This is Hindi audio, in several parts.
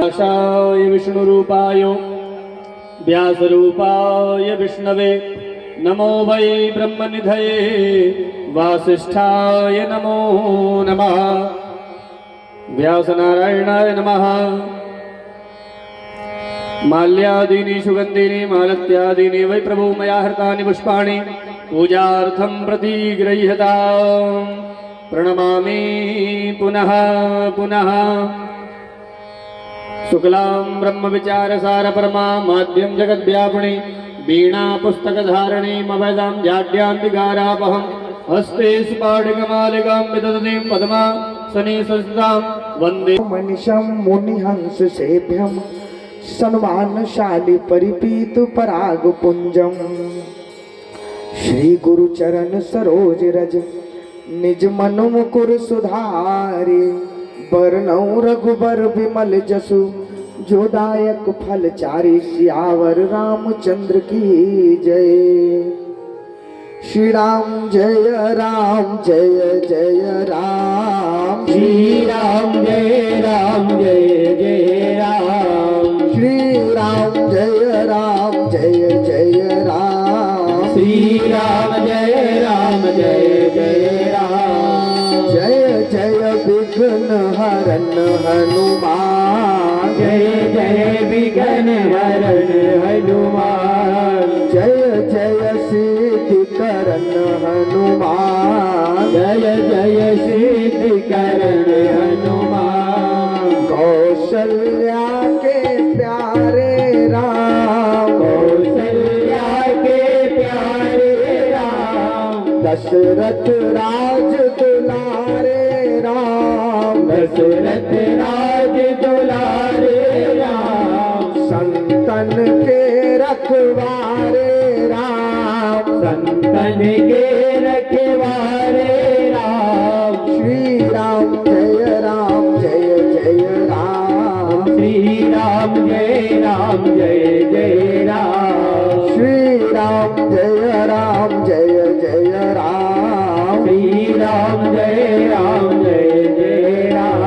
व्यासाय विष्णुरूपाय व्यासरूपाय विष्णवे नमो वै ब्रह्मनिधये वासिष्ठाय नमो नमः। व्यासनारायणाय नमः। माल्यादीनि सुगन्धीनि मालत्यादीनि वै प्रभो मया हृतानि पुष्पाणि पूजार्थं प्रतिगृह्यताम्। प्रणमामि पुनः पुनः। शुक्लां ब्रह्मविचारसार परमा माध्यं जगद्व्यापिनी वीणा पुस्तकधारिणीं अभयदां जाड्यान्तिकारापहं हस्ते स्फाटिकमालिकां विदधतीं पद्मा सनिसंस्थितां वन्दे मनिषं मुनिहंस सेभ्यं सन्मानशाली परिपीत पराग पुंजम। श्री गुरु चरण सरोज रज निज मनु मुकुर सुधारे बरनौ रघुबर विमल जसु जो दायक फल चारि सियावर रामचंद्र की जय। श्री राम जय राम जय जय राम। श्री राम जय जय राम। श्री राम जय जय राम। श्री राम जय जय राम। जय जय विघ्न हरन हनुमान। जय जय विघ्न हरण हनुमान। जय जय सिद्धि करन हनुमान। जय जय सिद्धि करण हनुमान। कौशल्या के प्यारे राम। कौशल्या के प्यारे राम। दशरथ राज दुलारे राम। दशरथ राज दुलारे राम। संतन के रखवारे राम। संतन के रखवारे राम। श्री राम जय जय राम। श्री राम जय जय राम। श्री राम जय जय राम। श्री राम जय जय राम।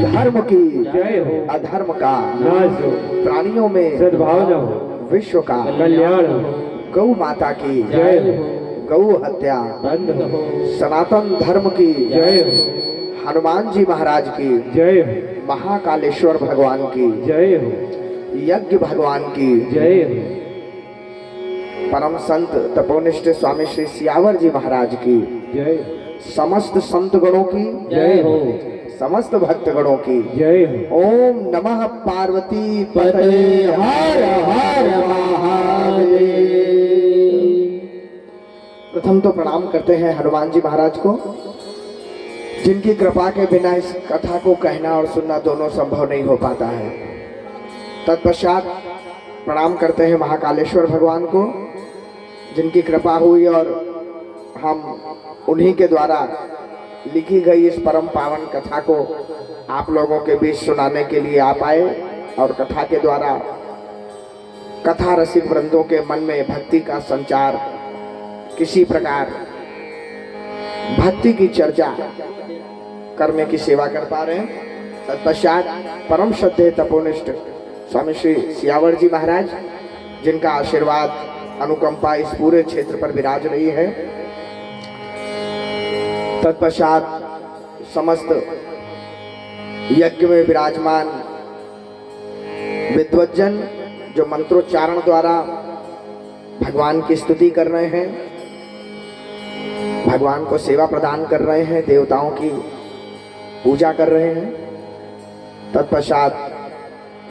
धर्म की जय हो। अधर्म का नाश हो। प्राणियों में सद्भावना हो। विश्व का कल्याण हो। गौ माता की जय हो। गौ हत्या बंद हो। सनातन धर्म की जय हो। हनुमान जी महाराज की जय हो। महाकालेश्वर भगवान की जय हो। यज्ञ भगवान की जय हो। परम संत तपोनिष्ठ स्वामी श्री सियावर जी महाराज की जय हो। समस्त संत गणों की जय हो। समस्त भक्त गणों की जय हो। ओम नमः पार्वती पते पतये हर हर महादेव। प्रथम तो प्रणाम करते हैं हनुमान जी महाराज को, जिनकी कृपा के बिना इस कथा को कहना और सुनना दोनों संभव नहीं हो पाता है। तत्पश्चात प्रणाम करते हैं महाकालेश्वर भगवान को, जिनकी कृपा हुई और हम उन्हीं के द्वारा लिखी गई इस परम पावन कथा को आप लोगों के बीच सुनाने के लिए आ पाए और कथा के द्वारा कथा रसिक वृंदों के मन में भक्ति का संचार, किसी प्रकार भक्ति की चर्चा करने की सेवा कर पा रहे हैं। तत्पश्चात परम श्रद्धेय तपोनिष्ठ स्वामी श्री सियावर जी महाराज, जिनका आशीर्वाद अनुकंपा इस पूरे क्षेत्र पर विराज रही है। तत्पश्चात समस्त यज्ञ में विराजमान विद्वज्जन जो मंत्रोच्चारण द्वारा भगवान की स्तुति कर रहे हैं, भगवान को सेवा प्रदान कर रहे हैं, देवताओं की पूजा कर रहे हैं। तत्पश्चात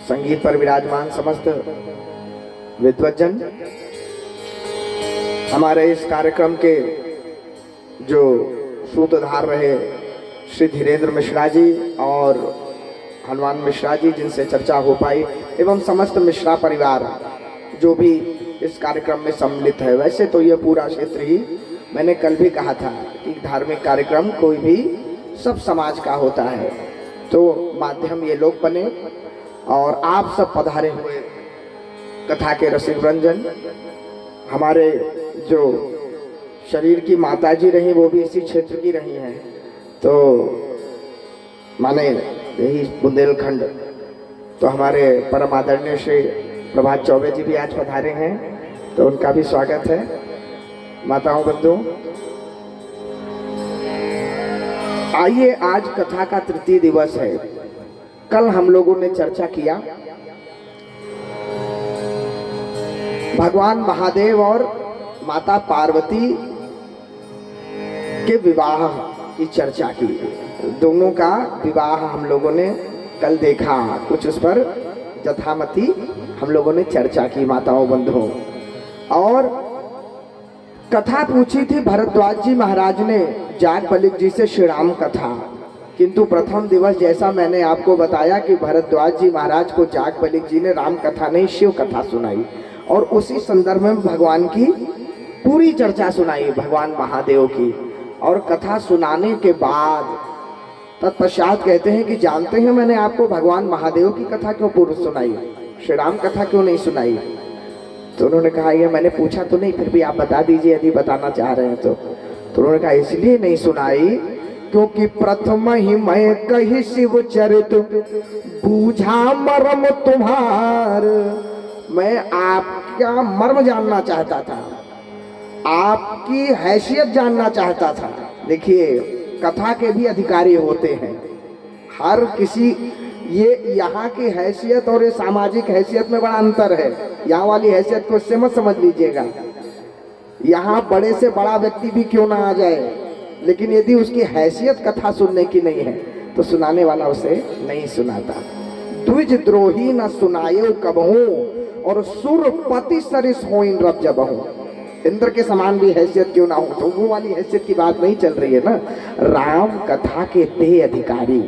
संगीत पर विराजमान समस्त विद्वज्जन, हमारे इस कार्यक्रम के जो सूत्रधार रहे श्री धीरेन्द्र मिश्रा जी और हनुमान मिश्रा जी, जिनसे चर्चा हो पाई, एवं समस्त मिश्रा परिवार जो भी इस कार्यक्रम में सम्मिलित है। वैसे तो यह पूरा क्षेत्र ही, मैंने कल भी कहा था कि धार्मिक कार्यक्रम कोई भी सब समाज का होता है, तो माध्यम ये लोग बने और आप सब पधारे हुए कथा के रसिक रंजन, हमारे जो शरीर की माता जी रही वो भी इसी क्षेत्र की रही हैं, तो माने यही बुंदेलखंड तो हमारे परम आदरणीय श्री प्रभात चौबे जी भी आज पधारे हैं, तो उनका भी स्वागत है। माताओं बंधुओं, आइए, आज कथा का तृतीय दिवस है। कल हम लोगों ने चर्चा किया भगवान महादेव और माता पार्वती के विवाह की चर्चा की। दोनों का विवाह हम लोगों ने कल देखा, कुछ उस पर यथामति हम लोगों ने चर्चा की माताओं बंधुओं। और कथा पूछी थी भरद्वाज जी महाराज ने जागबलिक जी से श्री राम कथा, किंतु प्रथम दिवस जैसा मैंने आपको बताया कि भरद्वाज जी महाराज को जागबलिक जी ने राम कथा नहीं शिव कथा सुनाई, और उसी संदर्भ में भगवान की पूरी चर्चा सुनाई, भगवान महादेव की। और कथा सुनाने के बाद तत्पश्चात कहते हैं कि जानते हैं मैंने आपको भगवान महादेव की कथा क्यों पूर्व सुनाई, श्री राम कथा क्यों नहीं सुनाई? तो उन्होंने कहा ये मैंने पूछा तो नहीं, फिर भी आप बता दीजिए यदि बताना चाह रहे हैं तो। उन्होंने कहा इसलिए नहीं सुनाई क्योंकि प्रथम ही मैं कही शिव चरित बूझा मर्म तुम्हार। मैं आपका मर्म जानना चाहता था, आपकी हैसियत जानना चाहता था। देखिए, कथा के भी अधिकारी होते हैं, हर किसी, ये यहाँ की हैसियत और ये सामाजिक हैसियत में बड़ा अंतर है। यहाँ वाली हैसियत को इससे मत समझ लीजिएगा, यहाँ बड़े से बड़ा व्यक्ति भी क्यों ना आ जाए, लेकिन यदि उसकी हैसियत कथा सुनने की नहीं है तो सुनाने वाला उसे नहीं सुनाता। द्विज द्रोही न सुनायो कबहू और सुरपति सरिस होइन रब जबहू। इंद्र के समान भी हैसियत क्यों ना हो, तो वो वाली हैसियत की बात नहीं चल रही है ना। राम कथा के ते अधिकारी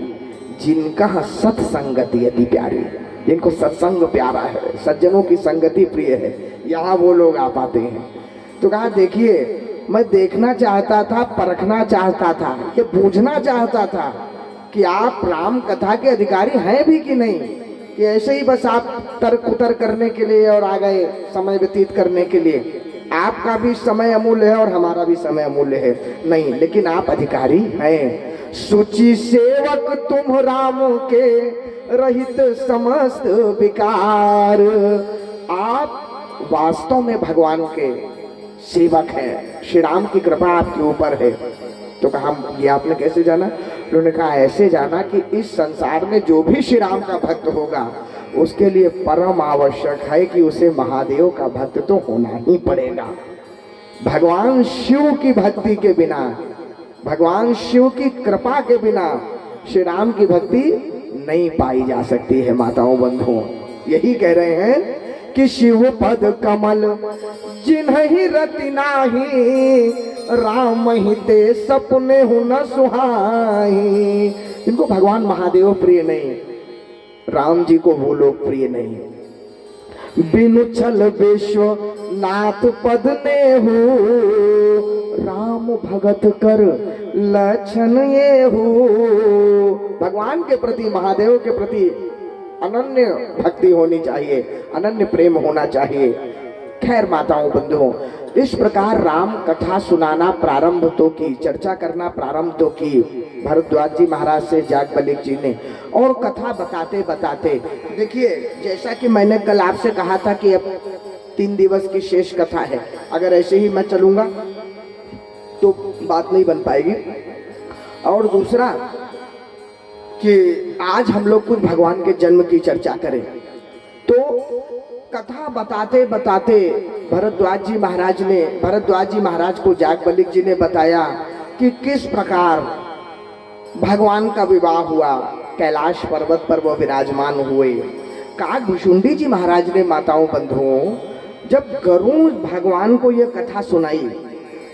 जिनका सत्संगति अति प्यारी, जिनको सत्संग प्यारा है, सज्जनों की संगति प्रिय है, यहाँ वो लोग आ पाते हैं। तो कहा देखिए, मैं देखना चाहता था, परखना चाहता था, ये बूझना चाहता था कि आप राम कथा के अधिकारी हैं भी कि नहीं, कि ऐसे ही बस आप तर्क उतर करने के लिए और आ गए समय व्यतीत करने के लिए। आपका भी समय अमूल्य है और हमारा भी समय अमूल्य है, नहीं, लेकिन आप अधिकारी हैं। सुचि सेवक तुम राम के रहित समस्त विकार। आप वास्तव में भगवान के सेवक हैं, श्री राम की कृपा आपके ऊपर है। तो कहा ये आपने कैसे जाना? उन्होंने कहा ऐसे जाना कि इस संसार में जो भी श्री राम का भक्त होगा उसके लिए परम आवश्यक है कि उसे महादेव का भक्त तो होना ही पड़ेगा। भगवान शिव की भक्ति के बिना, भगवान शिव की कृपा के बिना श्री राम की भक्ति नहीं पाई जा सकती है माताओं बंधुओं। यही कह रहे हैं कि शिव पद कमल जिन्हि रति नाही राम ही ते सपने हु न सुहाई। इनको भगवान महादेव प्रिय नहीं, राम जी को वो लोग प्रिय नहीं। बिनु छल विश्व नाथ पद ने हो राम भगत कर लक्षण ये हो। भगवान के प्रति, महादेव के प्रति अनन्य भक्ति होनी चाहिए, अनन्य प्रेम होना चाहिए। खैर माताओं बंधुओं, इस प्रकार राम कथा सुनाना प्रारंभ तो की, चर्चा करना प्रारंभ तो की भरद्वाज जी महाराज से जागबलिक जी ने। और कथा बताते बताते देखिए, जैसा कि मैंने कल आपसे कहा था कि अब 3 दिवस की शेष कथा है, अगर ऐसे ही मैं चलूंगा तो बात नहीं बन पाएगी। और दूसरा कि आज हम लोग कुछ भगवान के जन्म की चर्चा करें, तो कथा बताते बताते भरद्वाज जी महाराज को जागबलिक जी ने बताया कि किस प्रकार भगवान का विवाह हुआ, कैलाश पर्वत पर वो विराजमान हुए। काकभुशुंडी जी महाराज ने माताओं बंधुओं जब गरुड़ भगवान को यह कथा सुनाई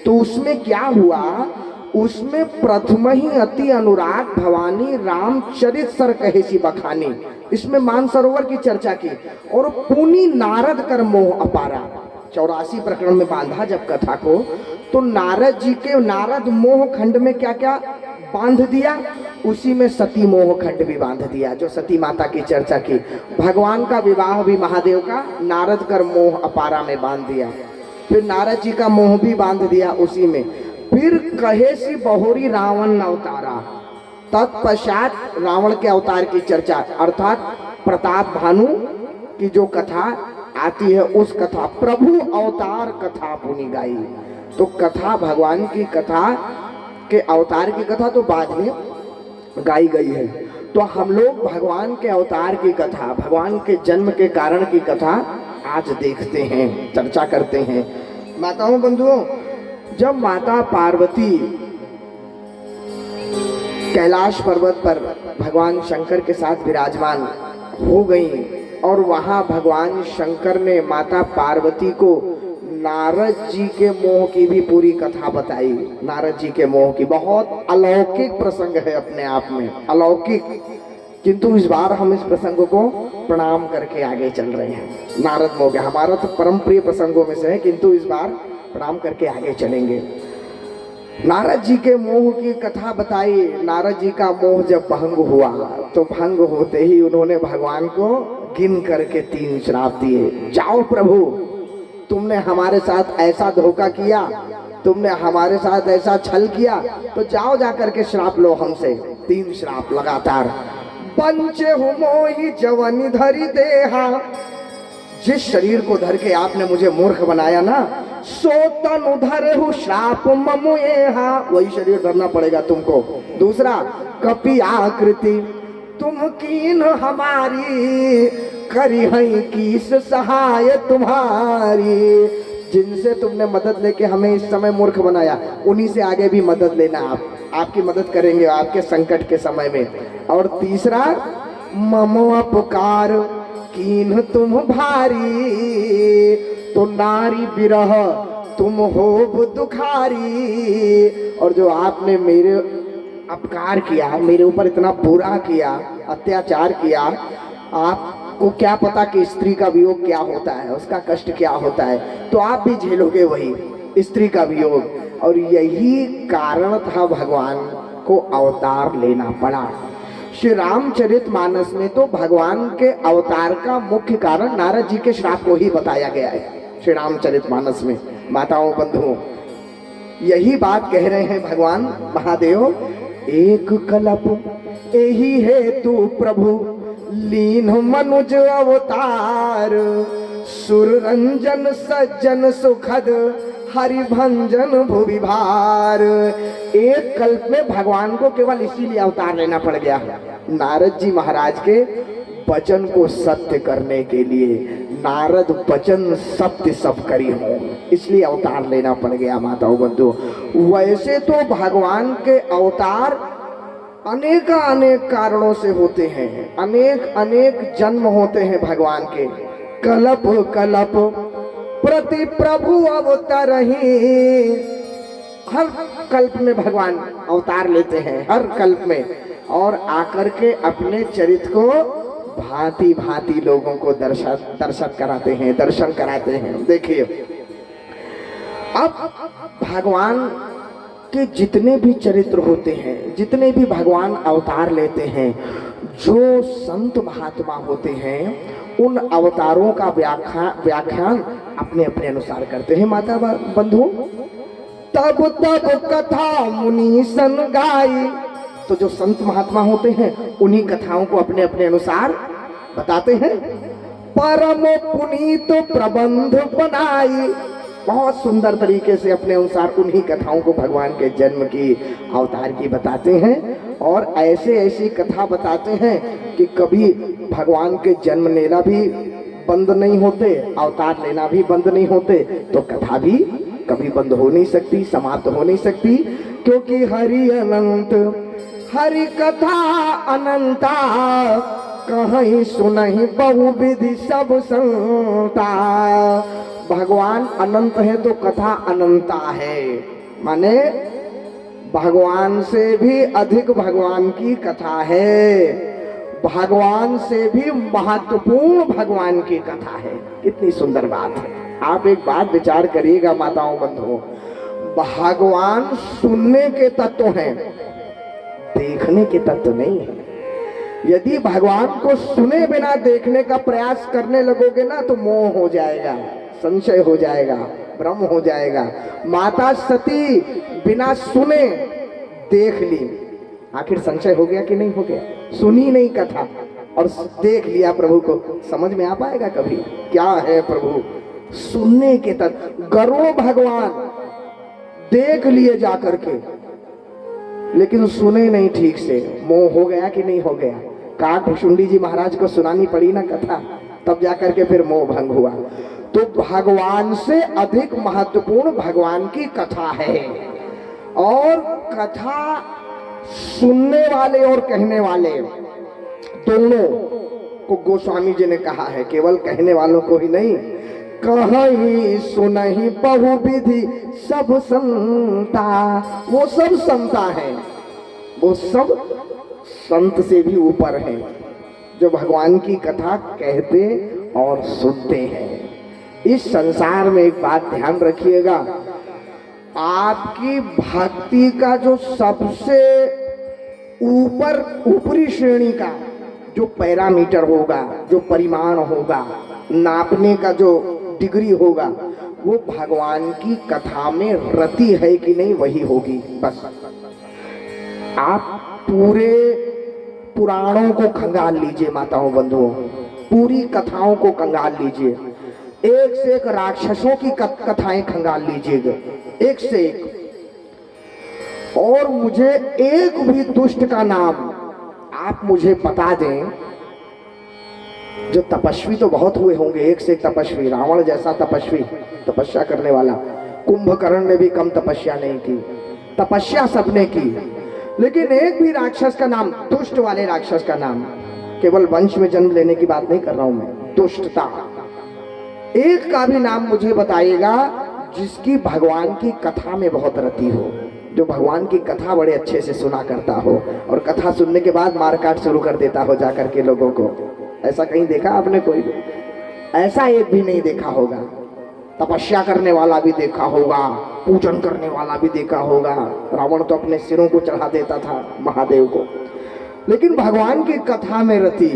तो उसमें क्या हुआ, उसमें प्रथम ही अति अनुराग भवानी रामचरित सर कहे सी बखानी, इसमें मानसरोवर की चर्चा की। और पुनि नारद कर मोह अपारा, 84 प्रकरण में बांधा जब कथा को, तो नारद जी के नारद मोह खंड में क्या क्या बांध दिया, उसी में सती मोह खंड भी बांध दिया, जो सती माता की चर्चा की। भगवान का विवाह भी महादेव का नारद कर मोह अपारा में बांध दिया, फिर नारद जी का मोह भी बांध दिया उसी में। फिर कहे सी बहुरी रावण अवतारा, तत्पश्चात रावण के अवतार की चर्चा, अर्थात प्रताप भानु की जो कथा आती है, उस कथा प्रभु अवतार कथा पुनि गाई। तो कथा, भगवान की कथा के अवतार की कथा तो बाद में गाई गई है। तो हम लोग भगवान के अवतार की कथा, भगवान के जन्म के कारण की कथा आज देखते हैं, चर्चा करते हैं। माताओं बंधुओं, जब माता पार्वती कैलाश पर्वत पर भगवान शंकर के साथ विराजमान हो गई और वहां भगवान शंकर ने माता पार्वती को नारद जी के मोह की भी पूरी कथा बताई। नारद जी के मोह की बहुत अलौकिक प्रसंग है, अपने आप में अलौकिक, किंतु इस बार हम इस प्रसंग को प्रणाम करके आगे चल रहे हैं। नारद मोह हमारा तो परम प्रिय प्रसंगों में से है, किंतु इस बार प्रणाम करके आगे चलेंगे। नारद जी के मोह की कथा बताई। नारद जी का मोह जब भंग हुआ तो भंग होते ही उन्होंने भगवान को गिन करके 3 श्राप दिए। जाओ प्रभु, तुमने हमारे साथ ऐसा धोखा किया, तुमने हमारे साथ ऐसा छल किया, तो जाओ जा करके श्राप लो हमसे। 3 श्राप लगातार। पंचे हूँ मोही जवनी धरी देहा, जिस शरीर को धर के आपने मुझे मूर्ख बनाया ना, सो तनु धरे हूँ श्राप ममुएहा, वही शरीर धरना पड़ेगा तुमको। दूसरा, कपि आकृति तुम कीन हमारी, करी है किस सहाय तुम्हारी। जिनसे तुमने मदद लेके हमें इस समय मूर्ख बनाया, उन्हीं से आगे भी मदद लेना। आप आपकी मदद करेंगे आपके संकट के समय में। और तीसरा, मम अपकार कीन तुम भारी, तो नारी बिरह तुम हो दुखारी। और जो आपने मेरे अपकार किया, मेरे ऊपर इतना बुरा किया, अत्याचार किया, आपको क्या पता कि स्त्री का वियोग क्या होता है, उसका कष्ट क्या होता है, तो आप भी झेलोगे वही स्त्री का वियोग। और यही कारण था भगवान को अवतार लेना पड़ा। श्री रामचरितमानस में तो भगवान के अवतार का मुख्य कारण नारद जी के श्राप को ही बताया गया है। श्री रामचरितमानस में माताओं बंधुओं यही बात कह रहे हैं भगवान महादेव। एक कलप यही है तू प्रभु, लीन मनुज अवतार, सुर रंजन सज्जन सुखद, हरि भंजन भुवि भार। एक कल्प में भगवान को केवल इसीलिए अवतार लेना पड़ गया, नारद जी महाराज के वचन को सत्य करने के लिए। नारद वचन सत्य सब करी हो, इसलिए अवतार लेना पड़ गया माताओं बंधु। वैसे तो भगवान के अवतार अनेक अनेक कारणों से होते हैं, अनेक अनेक जन्म होते हैं भगवान के। कलप कलप प्रति प्रभु अवतरहि, हर कल्प में भगवान अवतार लेते हैं, हर कल्प में, और आकर के अपने चरित्र को भांति भांति लोगों को दर्शन कराते हैं, दर्शन कराते हैं। देखिए, अब भगवान के जितने भी चरित्र होते हैं, जितने भी भगवान अवतार लेते हैं, जो संत महात्मा होते हैं उन अवतारों का व्याख्यान अपने अपने अनुसार करते हैं माता बंधु। तब तब कथा मुनि सन गाई, तो जो संत महात्मा होते हैं उन्हीं कथाओं को अपने अपने अनुसार बताते हैं। परम पुनीत प्रबंध बनाई, बहुत सुंदर तरीके से अपने अनुसार उन्हीं कथाओं को भगवान के जन्म की, अवतार की बताते हैं। और ऐसे ऐसी कथा बताते हैं कि कभी भगवान के जन्म लेना भी बंद नहीं होते, अवतार लेना भी बंद नहीं होते, तो कथा भी कभी बंद हो नहीं सकती, समाप्त हो नहीं सकती। क्योंकि हरि अनंत, हरि कथा अनंता, कहीं सुनहि बहुविधि सब संता। भगवान अनंत है तो कथा अनंता है, माने भगवान से भी अधिक भगवान की कथा है, भगवान से भी महत्वपूर्ण भगवान की कथा है। कितनी सुंदर बात है। आप एक बात विचार करिएगा माताओं बंधुओं, भगवान सुनने के तत्व हैं, देखने के तत्व नहीं है। यदि भगवान को सुने बिना देखने का प्रयास करने लगोगे ना तो मोह हो जाएगा, संशय हो जाएगा, भ्रम हो जाएगा। माता सती बिना सुने देख ली, आखिर संशय हो गया कि नहीं हो गया? सुनी नहीं कथा, और देख लिया प्रभु को, समझ में आ पाएगा कभी क्या है प्रभु? सुनने के तक गरुड़ भगवान देख लिए जा करके, लेकिन सुने नहीं ठीक से। मोह हो गया कि नहीं हो गया? काकभुशुंडी जी महाराज को सुनानी पड़ी ना कथा, तब जाकर के फिर मोह भंग हुआ। तो भगवान से अधिक महत्वपूर्ण भगवान की कथा है। और कथा सुनने वाले और कहने वाले दोनों को गोस्वामी जी ने कहा है, केवल कहने वालों को ही नहीं। कहीं सुनहि बहुविधि सब संता, वो सब संता है, वो सब संत से भी ऊपर है जो भगवान की कथा कहते और सुनते हैं। इस संसार में एक बात ध्यान रखिएगा, आपकी भक्ति का जो सबसे ऊपरी श्रेणी का जो पैरामीटर होगा, जो परिमाण होगा, नापने का जो डिग्री होगा, वो भगवान की कथा में रति है कि नहीं वही होगी। बस आप पूरे पुराणों को खंगाल लीजिए माताओं बंधुओं, पूरी कथाओं को खंगाल लीजिए, एक से एक राक्षसों की कथाएं खंगाल लीजिएगा, एक से एक, और मुझे एक भी दुष्ट का नाम आप मुझे बता दें। जो तपस्वी तो बहुत हुए होंगे, एक से एक तपस्वी, रावण जैसा तपस्वी, तपस्या करने वाला। कुंभकर्ण ने भी कम तपस्या नहीं की, तपस्या सबने की, लेकिन एक भी राक्षस का नाम, दुष्ट वाले राक्षस का नाम, केवल वंश में जन्म लेने की बात नहीं कर रहा हूं मैं, दुष्टता, एक का भी नाम मुझे बताइएगा जिसकी भगवान की कथा में बहुत रति हो, जो भगवान की कथा बड़े अच्छे से सुना करता हो और कथा सुनने के बाद मारकाट शुरू कर देता हो जाकर के लोगों को। ऐसा कहीं देखा आपने? कोई ऐसा एक भी नहीं देखा होगा। तपस्या करने वाला भी देखा होगा, पूजन करने वाला भी देखा होगा। रावण तो अपने सिरों को चढ़ा देता था महादेव को, लेकिन भगवान की कथा में रति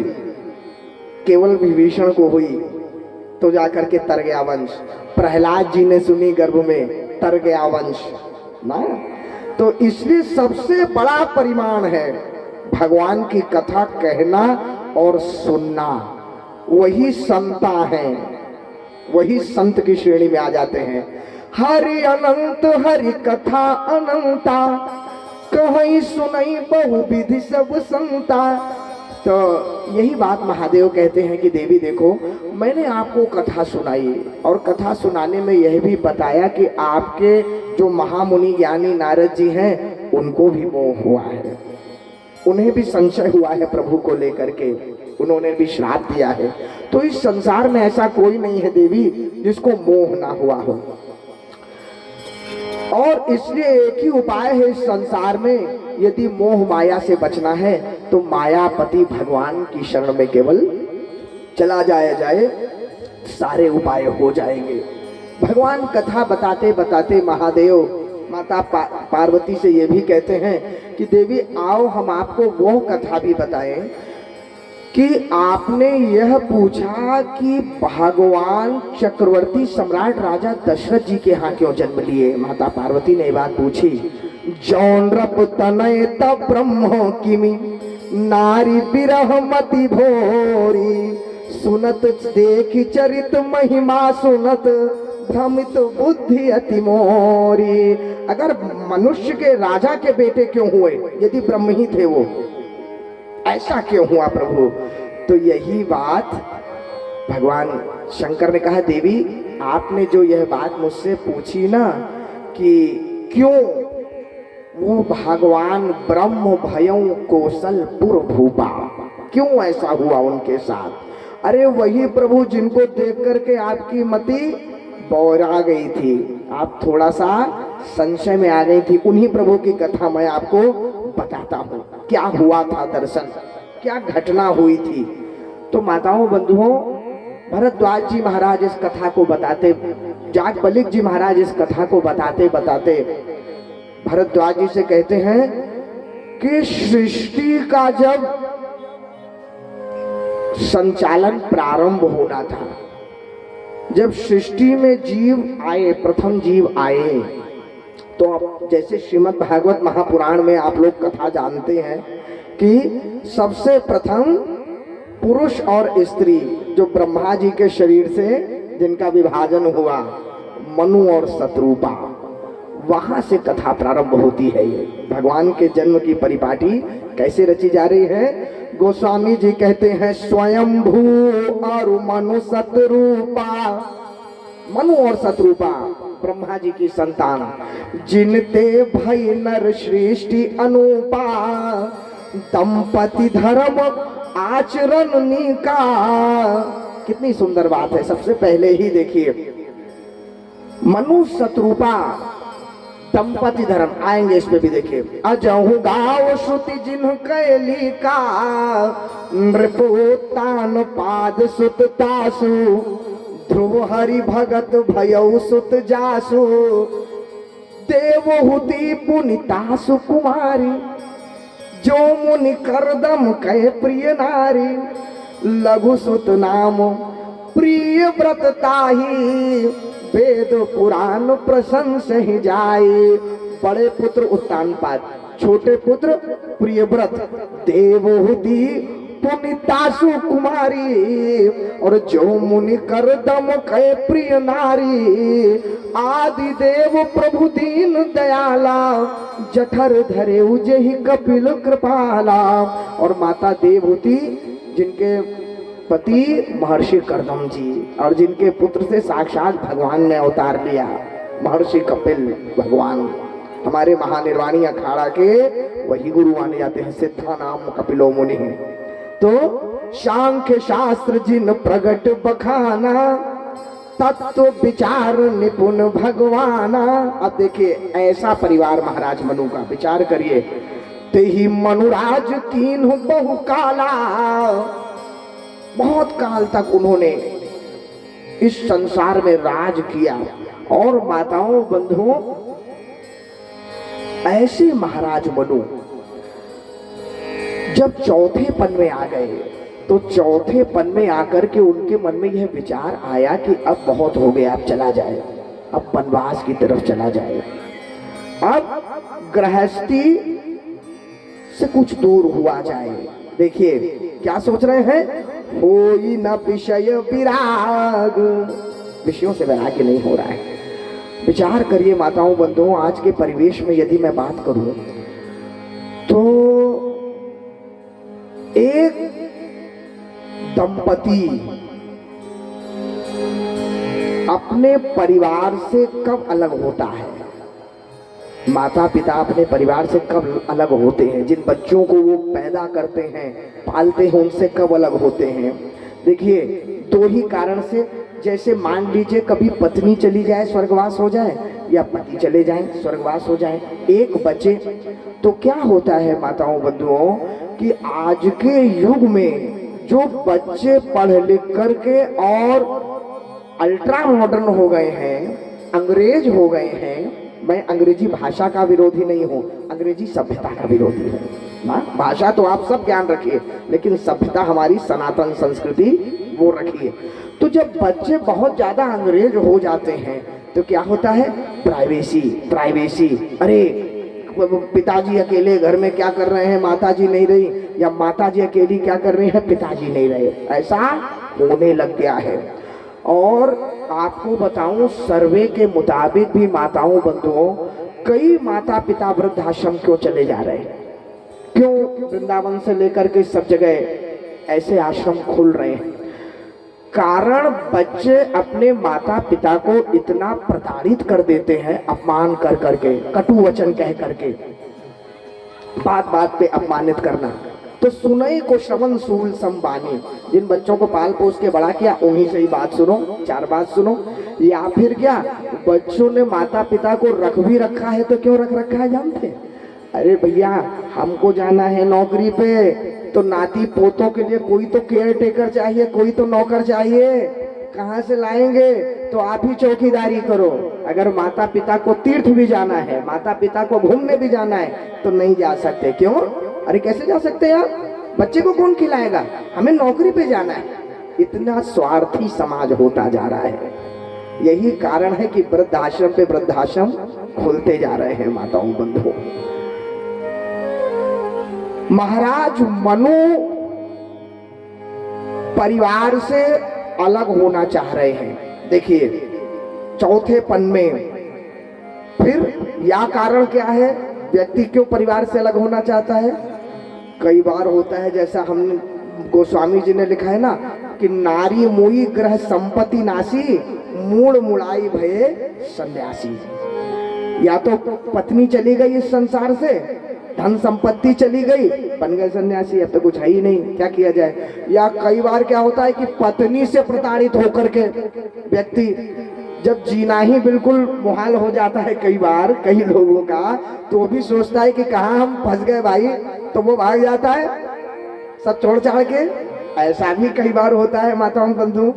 केवल विभीषण को हुई तो जाकर के तर गया वंश। प्रहलाद जी ने सुनी गर्भ में, तर गया वंश ना। तो इसलिए सबसे बड़ा परिमाण है भगवान की कथा कहना और सुनना, वही संता है, वही संत की श्रेणी में आ जाते हैं। हरि अनंत हरि कथा अनंता, कहीं सुनई बहुविधि सब संता। तो यही बात महादेव कहते हैं कि देवी देखो, मैंने आपको कथा सुनाई और कथा सुनाने में यह भी बताया कि आपके जो महामुनि ज्ञानी नारद जी हैं उनको भी मोह हुआ है, उन्हें भी संशय हुआ है प्रभु को लेकर के, उन्होंने भी श्राप दिया है। तो इस संसार में ऐसा कोई नहीं है देवी जिसको मोह ना हुआ हो। और इसलिए एक ही उपाय है इस संसार में, यदि मोह माया से बचना है तो मायापति भगवान की शरण में केवल चला जाया जाए, सारे उपाय हो जाएंगे। भगवान कथा बताते बताते महादेव माता पार्वती से ये भी कहते हैं कि देवी आओ हम आपको वो कथा भी बताएं कि आपने यह पूछा कि भगवान चक्रवर्ती सम्राट राजा दशरथ जी के यहाँ क्यों जन्म लिए। माता पार्वती ने बात पूछी, जौन रप तनय तब ब्रह्म किमि नारी बिरह मति भोरी, सुनत देख चरित महिमा सुनत भ्रमित बुद्धि अति मोरी। अगर मनुष्य के राजा के बेटे क्यों हुए यदि ब्रह्म ही थे वो, ऐसा क्यों हुआ प्रभु? तो यही बात भगवान शंकर ने कहा, देवी आपने जो यह बात मुझसे पूछी ना कि क्यों वो भगवान ब्रह्म भयं कौशलपुर भूपा, क्यों ऐसा हुआ उनके साथ? अरे वही प्रभु जिनको देख करके आपकी मति बौरा गई थी, आप थोड़ा सा संशय में आ गई थी, उन्हीं प्रभु की कथा मैं आपको बताता हूँ क्या हुआ था, दर्शन क्या घटना हुई थी। तो माताओं बंधुओं, भरद्वाज जी महाराज इस कथा को बताते, जागबलिक जी महाराज इस कथा को बताते बताते भरद्वाज जी से कहते हैं कि सृष्टि का जब संचालन प्रारंभ होना था, जब सृष्टि में जीव आए, प्रथम जीव आए, तो आप जैसे श्रीमद् भागवत महापुराण में आप लोग कथा जानते हैं कि सबसे प्रथम पुरुष और स्त्री जो ब्रह्मा जी के शरीर से जिनका विभाजन हुआ, मनु और शत्रुपा, वहां से कथा प्रारंभ होती है। ये भगवान के जन्म की परिपाटी कैसे रची जा रही है? गोस्वामी जी कहते हैं स्वयंभू और मनु शत्रुपा। मनु और शत्रुपा ब्रह्मा जी की संतान, जिनते भई नर सृष्टि अनुपा, दंपति धर्म आचरण निका। कितनी सुंदर बात है। सबसे पहले ही देखिए, मनु शत्रुपा दंपति धर्म, आएंगे इस पे भी देखिए। अजहु गाव श्रुति जिन्ह कैली का, नृपोत्तान पाद सुत तासु, ध्रुव हरि भगत भयउ सुत जासु, देवहुति पुनितासु कुमारी, जो मुनि करदम कहे प्रिय नारी, लघु सुत नाम प्रिय व्रत ताही, वेद पुराण प्रशंस ही जाए। बड़े पुत्र उत्तानपाद, छोटे पुत्र प्रियव्रत, देवहुति पुनितासु कुमारी, और जो मुनि करदम कहे प्रिय नारी, आदि देव प्रभु दीन दयाला, जठर धरे उजहि कपिल कृपाला। और माता देवहुति जिनके पति महर्षि करदम जी, और जिनके पुत्र से साक्षात भगवान ने अवतार लिया, महर्षि कपिल भगवान, हमारे महानिर्वाणी अखाड़ा के वही गुरु माने जाते हैं। सिद्धा नाम कपिलो मुनि। तो सांख्य शास्त्र जिन प्रगट बखाना, तत्व विचार निपुण भगवाना। अब देखिए ऐसा परिवार महाराज मनु का, विचार करिए। ते ही मनुराज कीन्ह बहु काला, बहुत काल तक उन्होंने इस संसार में राज किया। और माताओं बंधुओं, ऐसे महाराज मनु जब चौथे पन में आ गए, तो चौथे पन में आकर के उनके मन में यह विचार आया कि अब बहुत हो गया, अब चला जाए, अब वनवास की तरफ चला जाए, अब गृहस्थी से कुछ दूर हुआ जाए। देखिए क्या सोच रहे हैं? होई न विषय विराग, विषयों से वैराग्य नहीं हो रहा है। विचार करिए माताओं बंधुओं, आज के परिवेश में यदि मैं बात करूं तो एक दंपति अपने परिवार से कब अलग होता है? माता पिता अपने परिवार से कब अलग होते हैं? जिन बच्चों को वो पैदा करते हैं, पालते हैं, उनसे कब अलग होते हैं? देखिए दो ही कारण से। जैसे मान लीजिए कभी पत्नी चली जाए, स्वर्गवास हो जाए, या पति चले जाएं, स्वर्गवास हो जाए, एक बचे, तो क्या होता है माताओं बंधुओं कि आज के युग में जो बच्चे पढ़ लिख करके और अल्ट्रा मॉडर्न हो गए हैं, अंग्रेज हो गए हैं। मैं अंग्रेजी भाषा का विरोधी नहीं हूँ, अंग्रेजी सभ्यता का विरोधी हूँ ना। भाषा तो आप सब ज्ञान रखिए, लेकिन सभ्यता हमारी सनातन संस्कृति वो रखिए। तो जब बच्चे बहुत ज्यादा अंग्रेज हो जाते हैं तो क्या होता है? Privacy, privacy. अरे पिताजी अकेले घर में क्या कर रहे हैं, माताजी नहीं रही, या माताजी अकेली क्या कर रही है, पिताजी नहीं रहे, ऐसा होने लग गया है। और आपको बताऊं, सर्वे के मुताबिक भी माताओं बंधुओं, कई माता पिता वृद्धाश्रम क्यों चले जा रहे हैं? क्यों वृंदावन से लेकर के सब जगह ऐसे आश्रम खुल रहे हैं? कारण बच्चे अपने माता पिता को इतना प्रताड़ित कर देते हैं, अपमान कर करके, कटु वचन कह करके, बात बात पे अपमानित करना। तो सुनई को श्रवण सूल संबानी, जिन बच्चों को पाल पोस के बड़ा किया उन्हीं से ही बात सुनो, चार बात सुनो। या फिर क्या, बच्चों ने माता पिता को रख भी रखा है तो क्यों रख रखा है जानते हैं? अरे भैया हमको जाना है नौकरी पे, तो नाती पोतों के लिए कोई तो केयर टेकर चाहिए, कोई तो नौकर चाहिए, कहाँ से लाएंगे? तो आप ही चौकीदारी करो। अगर माता पिता को तीर्थ भी जाना है, माता पिता को घूमने भी जाना है, तो नहीं जा सकते। क्यों? अरे कैसे जा सकते हैं आप? बच्चे को कौन खिलाएगा? हमें नौकरी पे जाना है। इतना स्वार्थी समाज होता जा रहा है। यही कारण है कि वृद्धाश्रम पे वृद्धाश्रम खुलते जा रहे हैं माताओं बंधुओं। महाराज मनु परिवार से अलग होना चाह रहे हैं। देखिए चौथे पन में फिर या कारण क्या है, व्यक्ति क्यों परिवार से अलग होना चाहता है? कई बार होता है जैसा हम गोस्वामी जी ने लिखा है ना कि नारी मोई ग्रह संपत्ति नासी, मूड मुड़ाई भये सन्यासी। या तो पत्नी चली गई इस संसार से, धन संपत्ति चली गई, बन गए सन्यासी, अब तो कुछ है ही नहीं, क्या किया जाए। या कई बार क्या होता है कि पत्नी से प्रताड़ित होकर के व्यक्ति जब जीना ही बिल्कुल मुहाल हो जाता है कई बार कई लोगों का, तो वो भी सोचता है कि कहाँ हम फंस गए भाई, तो वो भाग जाता है सब छोड़ छाड़ के। ऐसा भी कई बार होता है माताओं बंधु।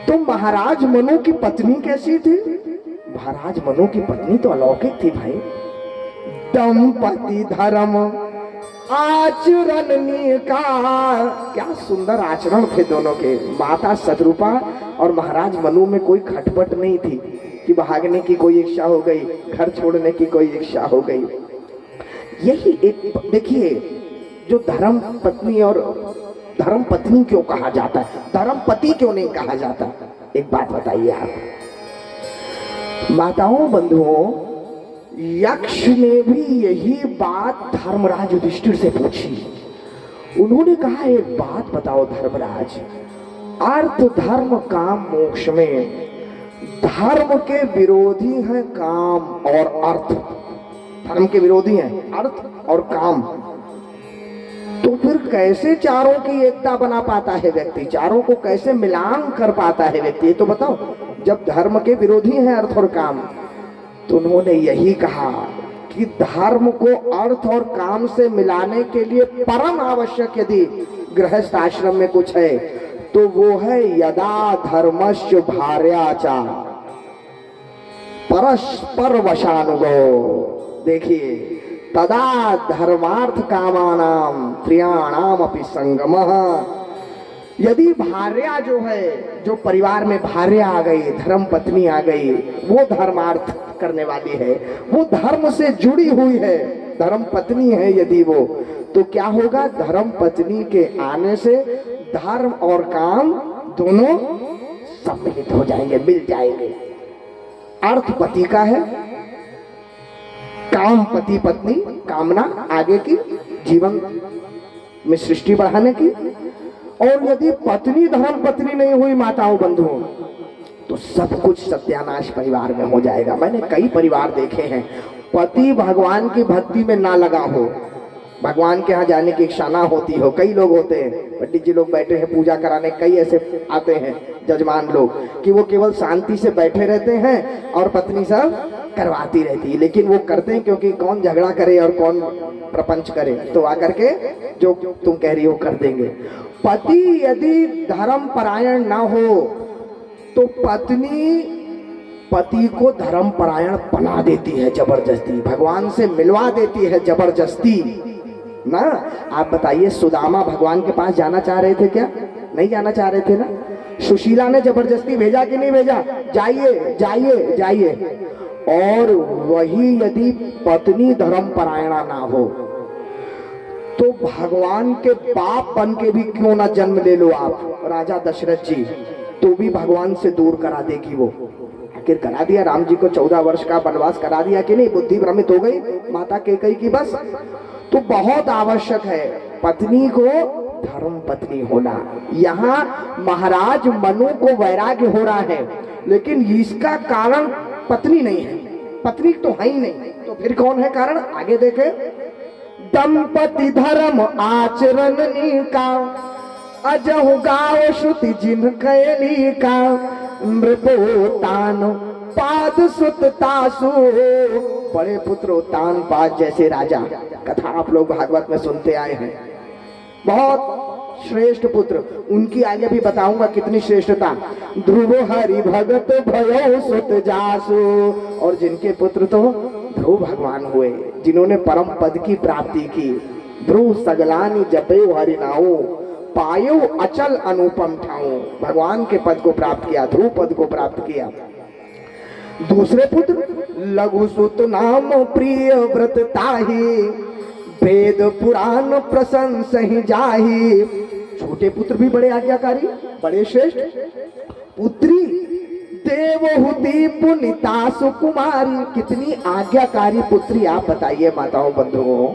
तो महाराज मनु की पत्नी कैसी थी? महाराज मनु की पत्नी तो अलौकिक थी भाई। दंपति धर्म आचरण का, क्या सुंदर आचरण थे दोनों के। माता सतरूपा और महाराज मनु में कोई खटपट नहीं थी कि भागने की कोई इच्छा हो गई, घर छोड़ने की कोई इच्छा हो गई। यही एक देखिए जो धर्म पत्नी और धर्म पत्नी क्यों कहा जाता है, धर्म पति क्यों नहीं कहा जाता? एक बात बताइए आप माताओं बंधुओं, यक्ष ने भी यही बात धर्मराज युधिष्ठिर से पूछी। उन्होंने कहा एक बात बताओ धर्मराज, अर्थ धर्म काम मोक्ष में धर्म के विरोधी हैं काम और अर्थ। धर्म के विरोधी हैं अर्थ और काम, तो फिर कैसे चारों की एकता बना पाता है व्यक्ति, चारों को कैसे मिलान कर पाता है व्यक्ति, ये तो बताओ। जब धर्म के विरोधी हैं अर्थ और काम, तो उन्होंने यही कहा कि धर्म को अर्थ और काम से मिलाने के लिए परम आवश्यक यदि गृहस्थ आश्रम में कुछ है तो वो है यदा धर्मस्य भार्याचा परस्पर वशानुगो। देखिए तदा धर्मार्थ कामानाम त्रियाणाम अपि संगमः। यदि भार्या जो है, जो परिवार में भार्या आ गई, धर्म पत्नी आ गई, वो धर्मार्थ करने वाली है, वो धर्म से जुड़ी हुई है, धर्म पत्नी है यदि वो, तो क्या होगा, धर्म पत्नी के आने से धर्म और काम दोनों सम्मिलित हो जाएंगे, मिल जाएंगे। अर्थ पति का है, काम पति पत्नी, कामना आगे की जीवन में सृष्टि बढ़ाने की। और यदि पत्नी धर्म पत्नी नहीं हुई माताओं बंधुओं, तो सब कुछ सत्यानाश परिवार में हो जाएगा। मैंने कई परिवार देखे हैं, पति भगवान की भक्ति में ना लगा हो, भगवान के यहाँ जाने की इच्छा ना होती हो। कई लोग होते हैं, पंडित जी लोग बैठे हैं पूजा कराने, कई ऐसे आते हैं जजमान लोग कि वो केवल शांति से बैठे रहते हैं और पत्नी सब करवाती रहती है, लेकिन वो करते हैं क्योंकि कौन झगड़ा करे और कौन प्रपंच करे, तो आकर के जो तुम कह रही हो कर देंगे। पति यदि धर्म परायण ना हो तो पत्नी पति को धर्म परायण बना देती है जबरदस्ती, भगवान से मिलवा देती है जबरदस्ती ना। आप बताइए सुदामा भगवान के पास जाना चाह रहे थे क्या? नहीं जाना चाह रहे थे ना। सुशीला ने जबरदस्ती भेजा कि नहीं भेजा, जाइए जाइए जाइए। और वही यदि पत्नी धर्म परायणा ना हो तो भगवान के बाप बन के भी क्यों ना जन्म ले लो आप, राजा दशरथ जी, तो भी भगवान से दूर करा देगी वो। आखिर करा दिया, राम जी को 14 वर्ष का वनवास करा दिया कि नहीं, बुद्धि भ्रमित हो गई माता कैकेयी की बस। तो बहुत आवश्यक है पत्नी को धर्म पत्नी होना। यहाँ महाराज मनु को वैराग्य हो रहा है, लेकिन इसका कारण पत्नी नहीं है, पत्नी तो है ही नहीं, तो फिर कौन है कारण? आगे देखे, दंपति धर्म आचरण का अजहु गाओ श्रुति जिन कैली का मृपोतान पाद सुत तासु। बड़े पुत्र तान पाद जैसे राजा, कथा आप लोग भागवत में सुनते आए हैं, बहुत श्रेष्ठ पुत्र, उनकी आगे भी बताऊंगा कितनी श्रेष्ठता। ध्रुव हरि भगत भयो सुत जासु, और जिनके पुत्र तो ध्रुव भगवान हुए, जिन्होंने परम पद की प्राप्ति की। ध्रुव सगलानी जपे हरि नाऊ पायो अचल अनुपम ठाऊ, भगवान के पद को प्राप्त किया, ध्रुव पद को प्राप्त किया। दूसरे पुत्र लघु सुत नाम प्रिय व्रत ताही, वेद पुराण प्रशंस ही जाही, छोटे पुत्र भी बड़े आज्ञाकारी, बड़े श्रेष्ठ। पुत्री देवहूति पुनीता सुकुमारी, कितनी आज्ञाकारी पुत्री आप बताइए माताओं बंधुओं,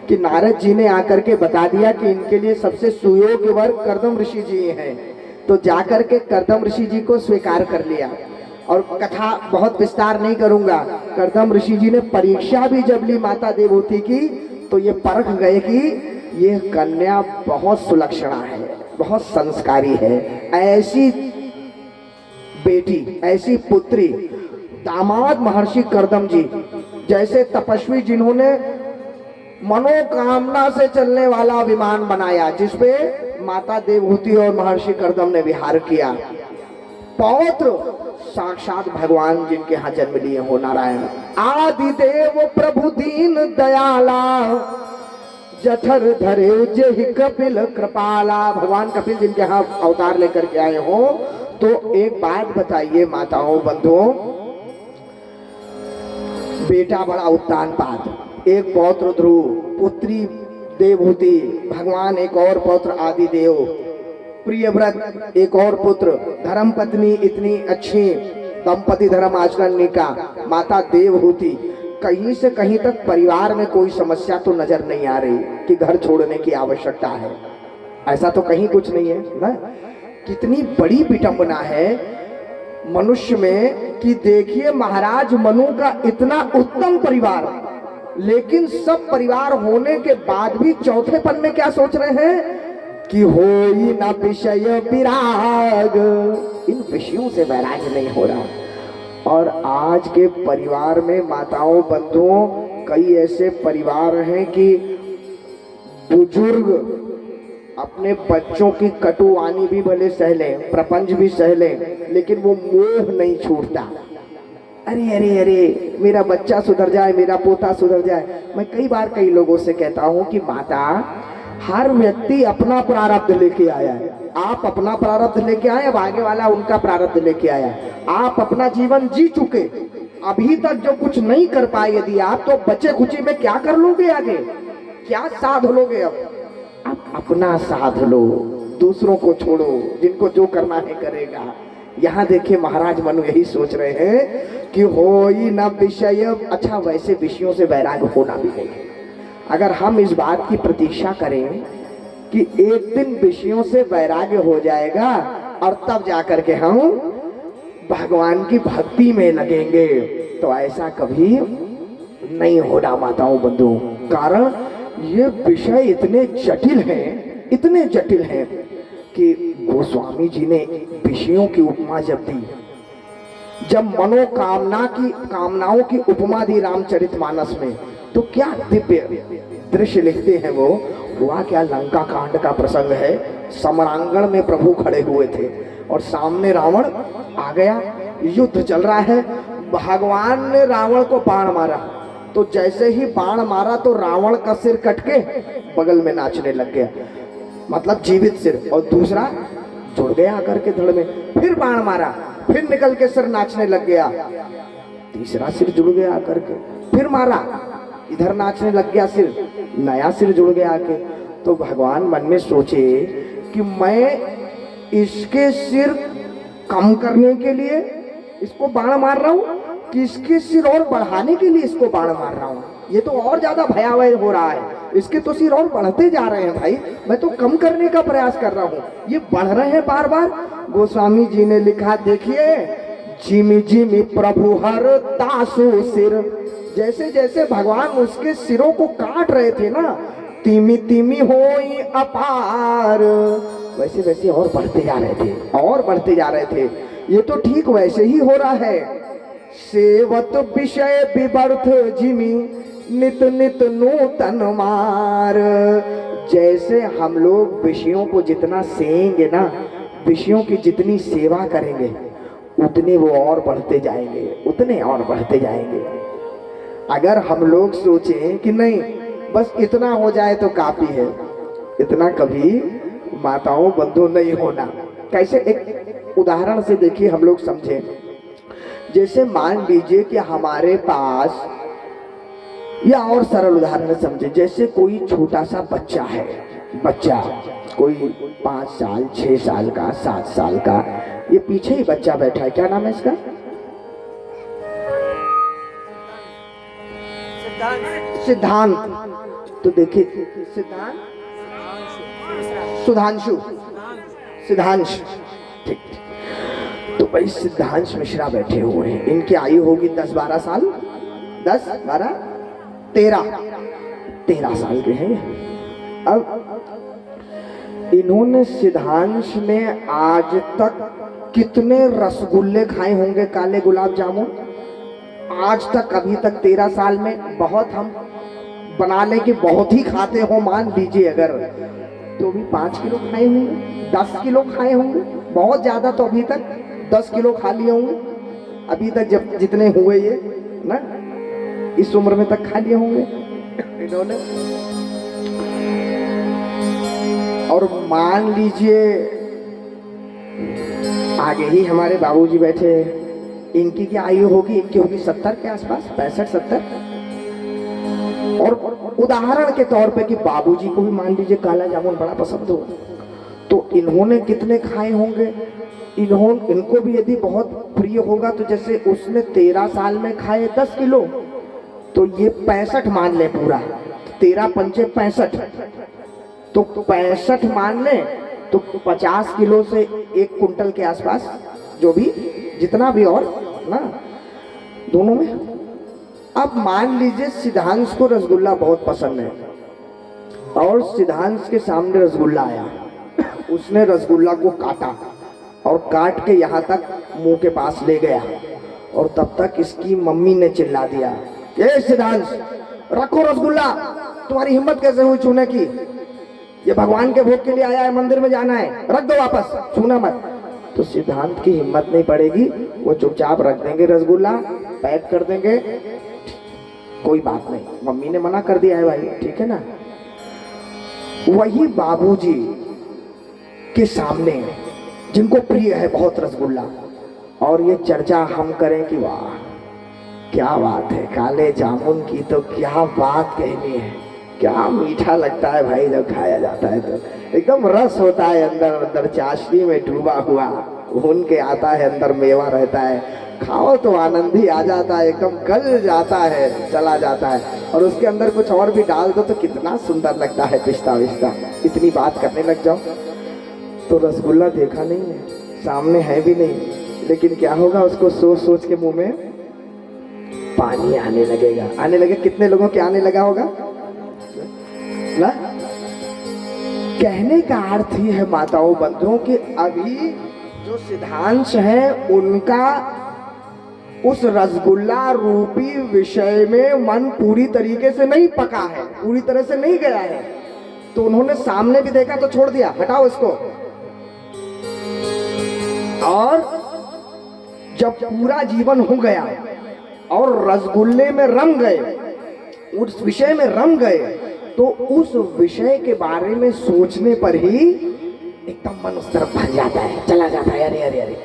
कि नारद जी ने आकर के बता दिया कि इनके लिए सबसे सुयोग्य वर कर्दम ऋषि जी हैं। तो जाकर के कर्दम ऋषि जी को स्वीकार कर लिया। और कथा बहुत विस्तार नहीं करूंगा। कर्दम ऋषि जी ने परीक्षा भी जब ली माता देवहूति की, तो ये परख गए कि ये कन्या बहुत सुलक्षणा है, बहुत संस्कारी है। ऐसी बेटी, ऐसी पुत्री, दामाद महर्षि कर्दम जी जैसे तपस्वी, जिन्होंने मनोकामना से चलने वाला विमान बनाया, जिसपे माता देवहूति और महर्षि कर्दम ने विहार किया। पौत्र साक्षात भगवान जिनके यहाँ जन्म लिए हो, नारायण। आदिदेव प्रभु दीन दयाला, जठर धरे जेहि कपिल कृपाला, भगवान कपिल जिनके यहाँ अवतार लेकर के आए हो। तो एक बात बताइए माताओं बंधुओं, बेटा बड़ा उत्तान पाद, एक पौत्र ध्रुव, पुत्री देवहूति, भगवान एक और पौत्र आदिदेव, प्रियव्रत एक और पुत्र, धर्म पत्नी इतनी अच्छी दंपति धर्म आचरण का माता देवहूति। कहीं से कहीं तक परिवार में कोई समस्या तो नजर नहीं आ रही कि घर छोड़ने की आवश्यकता है, ऐसा तो कहीं कुछ नहीं है ना। कितनी बड़ी विडंबना है मनुष्य में कि देखिए महाराज मनु का इतना उत्तम परिवार, लेकिन सब परिवार होने के बाद भी चौथे पन में क्या सोच रहे हैं कि होई ना विषय विराग, इन विषयों से वैराग नहीं हो रहा। और आज के परिवार में माताओं बंधुओं, कई ऐसे परिवार हैं कि बुजुर्ग अपने बच्चों की कटुवानी भी भले सह लें, प्रपंच भी सह लें, लेकिन वो मोह नहीं छूटता। अरे अरे अरे मेरा बच्चा सुधर जाए, मेरा पोता सुधर जाए। मैं कई बार कई लोगों से कहता हूँ कि माता, हर व्यक्ति अपना प्रारब्ध लेके आया है। आप अपना प्रारब्ध लेके आए, अब आगे वाला उनका प्रारब्ध लेके आया। आप अपना जीवन जी चुके, अभी तक जो कुछ नहीं कर पाए यदि आप, तो बचे खुची में क्या कर लोगे आगे, क्या साध लोगे। अब अपना साध लो, दूसरों को छोड़ो, जिनको जो करना है करेगा। यहाँ देखिए महाराज मनु यही सोच रहे हैं कि होई न विषय। अच्छा, वैसे विषयों से वैराग होना भी नहीं। अगर हम इस बात की प्रतीक्षा करें कि एक दिन विषयों से वैराग्य हो जाएगा और तब जाकर के हम भगवान की भक्ति में लगेंगे, तो ऐसा कभी नहीं होना माताओं बंधुओं। कारण ये विषय इतने जटिल हैं, इतने जटिल हैं कि गोस्वामी जी ने विषयों की उपमा जब दी, जब कामनाओं की उपमा दी रामचरितमानस में, तो क्या दिव्य दृश्य लिखते हैं वो। हुआ क्या, लंका कांड का प्रसंग है। समरांगण में प्रभु खड़े हुए थे और सामने रावण आ गया, युद्ध चल रहा है। भगवान ने रावण को बाण मारा, तो जैसे ही बाण मारा तो रावण का सिर कट के बगल में नाचने लग गया, मतलब जीवित सिर, और दूसरा जुड़ गया आकर के धड़ में। फिर बाण मारा, फिर निकल के सिर नाचने लग गया, तीसरा सिर जुड़ गया आकर के। फिर मारा, इधर नाचने लग गया सिर, नया सिर जुड़ गया आके। तो भगवान मन में सोचे कि मैं इसके सिर कम करने के लिए इसको बाण मार रहा हूँ कि इसके सिर और बढ़ाने के लिए इसको बाण मार रहा हूँ। ये तो और ज्यादा भयावह हो रहा है, इसके तो सिर और बढ़ते जा रहे हैं भाई, मैं तो कम करने का प्रयास कर रहा हूँ, ये बढ़ रहे हैं बार बार। गोस्वामी जी ने लिखा, देखिए, जिमी जिमी प्रभु हर तासु सिर, जैसे जैसे भगवान उसके सिरों को काट रहे थे ना, तिमी तिमी होई अपार, वैसे वैसे और बढ़ते जा रहे थे, और बढ़ते जा रहे थे। ये तो ठीक वैसे ही हो रहा है। सेवत विषय विवर्थ जिमी नित नित नूतन मार, जैसे हम लोग विषयों को जितना सेएंगे ना, विषयों की जितनी सेवा करेंगे, उतने वो और बढ़ते जाएंगे, उतने और बढ़ते जाएंगे। अगर हम लोग सोचें कि नहीं बस इतना हो जाए तो काफी है, इतना कभी माताओं बंधु नहीं होना। कैसे, एक उदाहरण से देखिए हम लोग समझें। जैसे मान लीजिए कि हमारे पास, या और सरल उदाहरण समझे, जैसे कोई छोटा सा बच्चा है, बच्चा कोई 5 साल 6 साल का 7 साल का। ये पीछे ही बच्चा बैठा है, क्या नाम है इसका? सिद्धांत। तो देखिए सिद्धांत, सुधांशु, सिद्धांश, ठीक। तो भाई सिद्धांश मिश्रा बैठे हुए हैं, इनकी आयु होगी 10-12 साल, 10-12 13 साल के हैं। अब इन्होंने, सिद्धांश ने आज तक कितने रसगुल्ले खाए होंगे, काले गुलाब जामुन? आज तक, अभी तक 13 साल में, बहुत हम बना ले कि बहुत ही खाते हो, मान लीजिए अगर, तो भी 5 किलो खाए होंगे, 10 किलो खाए होंगे, बहुत ज़्यादा तो अभी तक 10 किलो खा लिए होंगे अभी तक, जब जितने हुए ये ना, इस उम्र में तक खा लिए होंगे इन्होंने। और मान लीजिए आगे ही हमारे बाबूजी बैठे, इनकी क्या आयु होगी? इनकी होगी 70 के आसपास, 65-70। और उदाहरण के तौर पे कि बाबूजी को भी मान लीजिए काला जामुन बड़ा पसंद हो, तो इन्होंने कितने खाए होंगे? इनको भी यदि बहुत प्रिय होगा तो जैसे उसने 13 साल में खाए 10 किलो, तो ये 65 मान ले पूरा, 13 पंचे 65, तो 65 मान ले, तो 50 किलो से 1 कुंटल के आसपास, जो भी जितना भी, और ना दोनों में। अब मान लीजिए सिद्धांश को रसगुल्ला बहुत पसंद है, और सिद्धांश के सामने रसगुल्ला आया, उसने रसगुल्ला को काटा और काट के यहाँ तक मुंह के पास ले गया, और तब तक इसकी मम्मी ने चिल्ला दिया, ए सिद्धांश रखो रसगुल्ला, तुम्हारी हिम्मत कैसे हुई छूने की? ये भगवान के भोग के लिए आया है, मंदिर में जाना है, रख दो वापस, छूना मत। तो सिद्धांत की हिम्मत नहीं पड़ेगी, वो चुपचाप रख देंगे रसगुल्ला, पैक कर देंगे, कोई बात नहीं, मम्मी ने मना कर दिया है भाई, ठीक है ना। वही बाबूजी के सामने, जिनको प्रिय है बहुत रसगुल्ला, और ये चर्चा हम करें कि वाह क्या बात है, काले जामुन की तो क्या बात कहनी है, क्या मीठा लगता है भाई जब खाया जाता है, तो एकदम रस होता है अंदर अंदर, चाशनी में डूबा हुआ, भून के आता है, अंदर मेवा रहता है, खाओ तो आनंद ही आ जाता है, एकदम गल जाता है, चला जाता है, और उसके अंदर कुछ और भी डाल दो तो कितना सुंदर लगता है, पिस्ता विस्ता। इतनी बात करने लग जाओ तो रसगुल्ला देखा नहीं है, सामने है भी नहीं, लेकिन क्या होगा, उसको सोच सोच के मुंह में पानी आने लगेगा, आने लगे। कितने लोगों के आने लगा होगा ना? कहने का अर्थ ही है माताओं बंधुओं कि अभी जो सिद्धांश है उनका उस रसगुल्ला रूपी विषय में मन पूरी तरीके से नहीं पका है, पूरी तरह से नहीं गया है, तो उन्होंने सामने भी देखा तो छोड़ दिया, हटाओ इसको। और जब पूरा जीवन हो गया और रसगुल्ले में रम गए, उस विषय में रम गए, तो उस विषय के बारे में सोचने पर ही एकदम मन उस तरफ भर जाता है, चला जाता है, अरे अरे अरे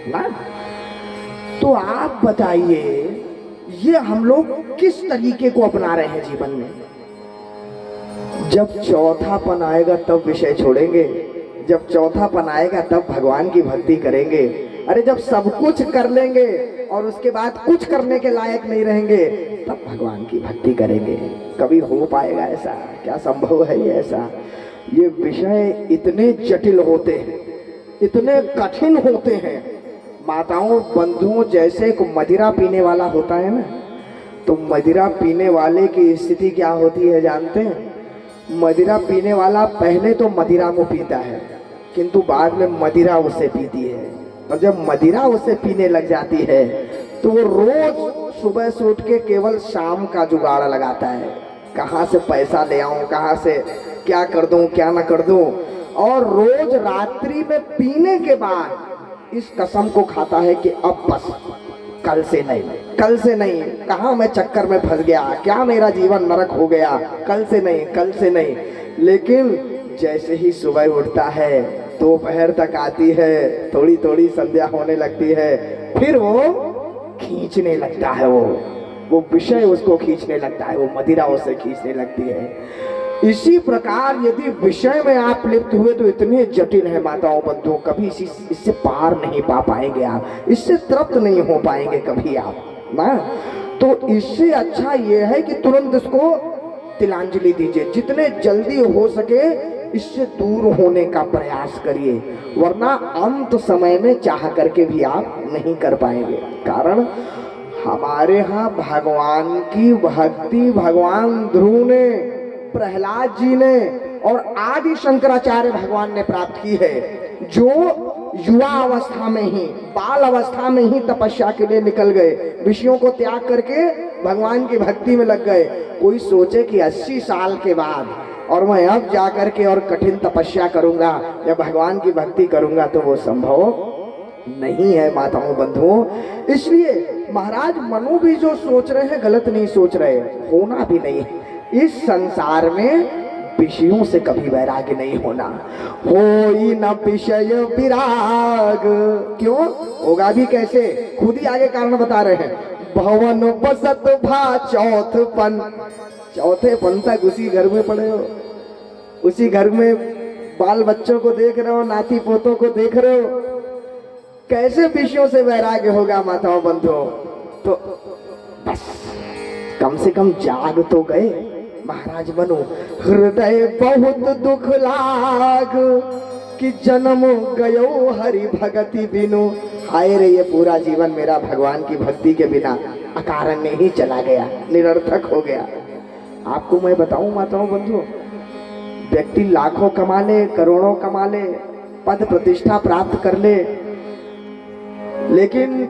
ना। तो आप बताइए ये हम लोग किस तरीके को अपना रहे हैं जीवन में? जब चौथापन आएगा तब विषय छोड़ेंगे, जब चौथापन आएगा तब भगवान की भक्ति करेंगे। अरे जब सब कुछ कर लेंगे और उसके बाद कुछ करने के लायक नहीं रहेंगे तब भगवान की भक्ति करेंगे। कभी हो पाएगा ऐसा? क्या संभव है ये ऐसा? ये विषय इतने जटिल होते हैं, इतने कठिन होते हैं माताओं बंधुओं। जैसे एक मदिरा पीने वाला होता है ना, तो मदिरा पीने वाले की स्थिति क्या होती है जानते हैं? मदिरा पीने वाला पहले तो मदिरा को पीता है, किंतु बाद में मदिरा उसे पीती है। और जब मदिरा उसे पीने लग जाती है तो वो रोज सुबह से उठ के केवल शाम का जुगाड़ लगाता है, कहाँ से पैसा ले आऊं, कहाँ से क्या कर दूं, क्या ना कर दूं। और रोज रात्रि में पीने के बाद इस कसम को खाता है कि अब बस कल से नहीं, कल से नहीं, कहाँ मैं चक्कर में फंस गया, क्या मेरा जीवन नरक हो गया, कल से नहीं, कल से नहीं। लेकिन जैसे ही सुबह उठता है, दोपहर तक आती है, थोड़ी थोड़ी संध्या होने लगती है, फिर वो खींचने लगता है, वो विषय उसको खींचने लगता है, वो मदिरा उसे खींचने लगती है। इसी प्रकार यदि विषय में आप लिप्त हुए तो इतने जटिल है माताओं बंधुओं, कभी इससे पार नहीं पा पाएंगे आप, इससे तृप्त नहीं हो पाएंगे कभी आप ना। तो इससे अच्छा ये है कि तुरंत इसको तिलांजलि दीजिए, जितने जल्दी हो सके इससे दूर होने का प्रयास करिए, वरना अंत समय में चाह करके भी आप नहीं कर पाएंगे। कारण हमारे यहाँ भगवान की भक्ति भगवान ध्रुव ने, प्रहलाद जी ने और आदि शंकराचार्य भगवान ने प्राप्त की है, जो युवा अवस्था में ही, बाल अवस्था में ही तपस्या के लिए निकल गए, विषयों को त्याग करके भगवान की भक्ति में लग गए। कोई सोचे कि 80 साल के बाद और मैं अब जाकर के और कठिन तपस्या करूंगा या भगवान की भक्ति करूंगा, तो वो संभव नहीं है माताओं बंधुओं। इसलिए महाराज मनु भी जो सोच रहे हैं गलत नहीं सोच रहे, होना भी नहीं है। इस संसार में विषयों से कभी वैराग्य नहीं होना, होई न विषय विराग। क्यों होगा भी कैसे, खुद ही आगे कारण बता रहे हैं। भवन बसत भा चौथपन, चौथे पन तक उसी घर में पड़े हो, उसी घर में बाल बच्चों को देख रहे हो, नाती पोतों को देख रहे हो, कैसे विषयों से वैराग्य होगा माताओं बंधुओं। तो बस कम से कम जाग तो गए महाराज मनु। हृदय बहुत दुख लाग कि जन्म गयो हरि भगति बिनु। हाय रे, ये पूरा जीवन मेरा भगवान की भक्ति के बिना अकारण में ही चला गया, निरर्थक हो गया। आपको मैं बताऊं माताओं बंधुओं, व्यक्ति लाखों कमा ले, करोड़ों कमा ले, पद प्रतिष्ठा प्राप्त कर ले, लेकिन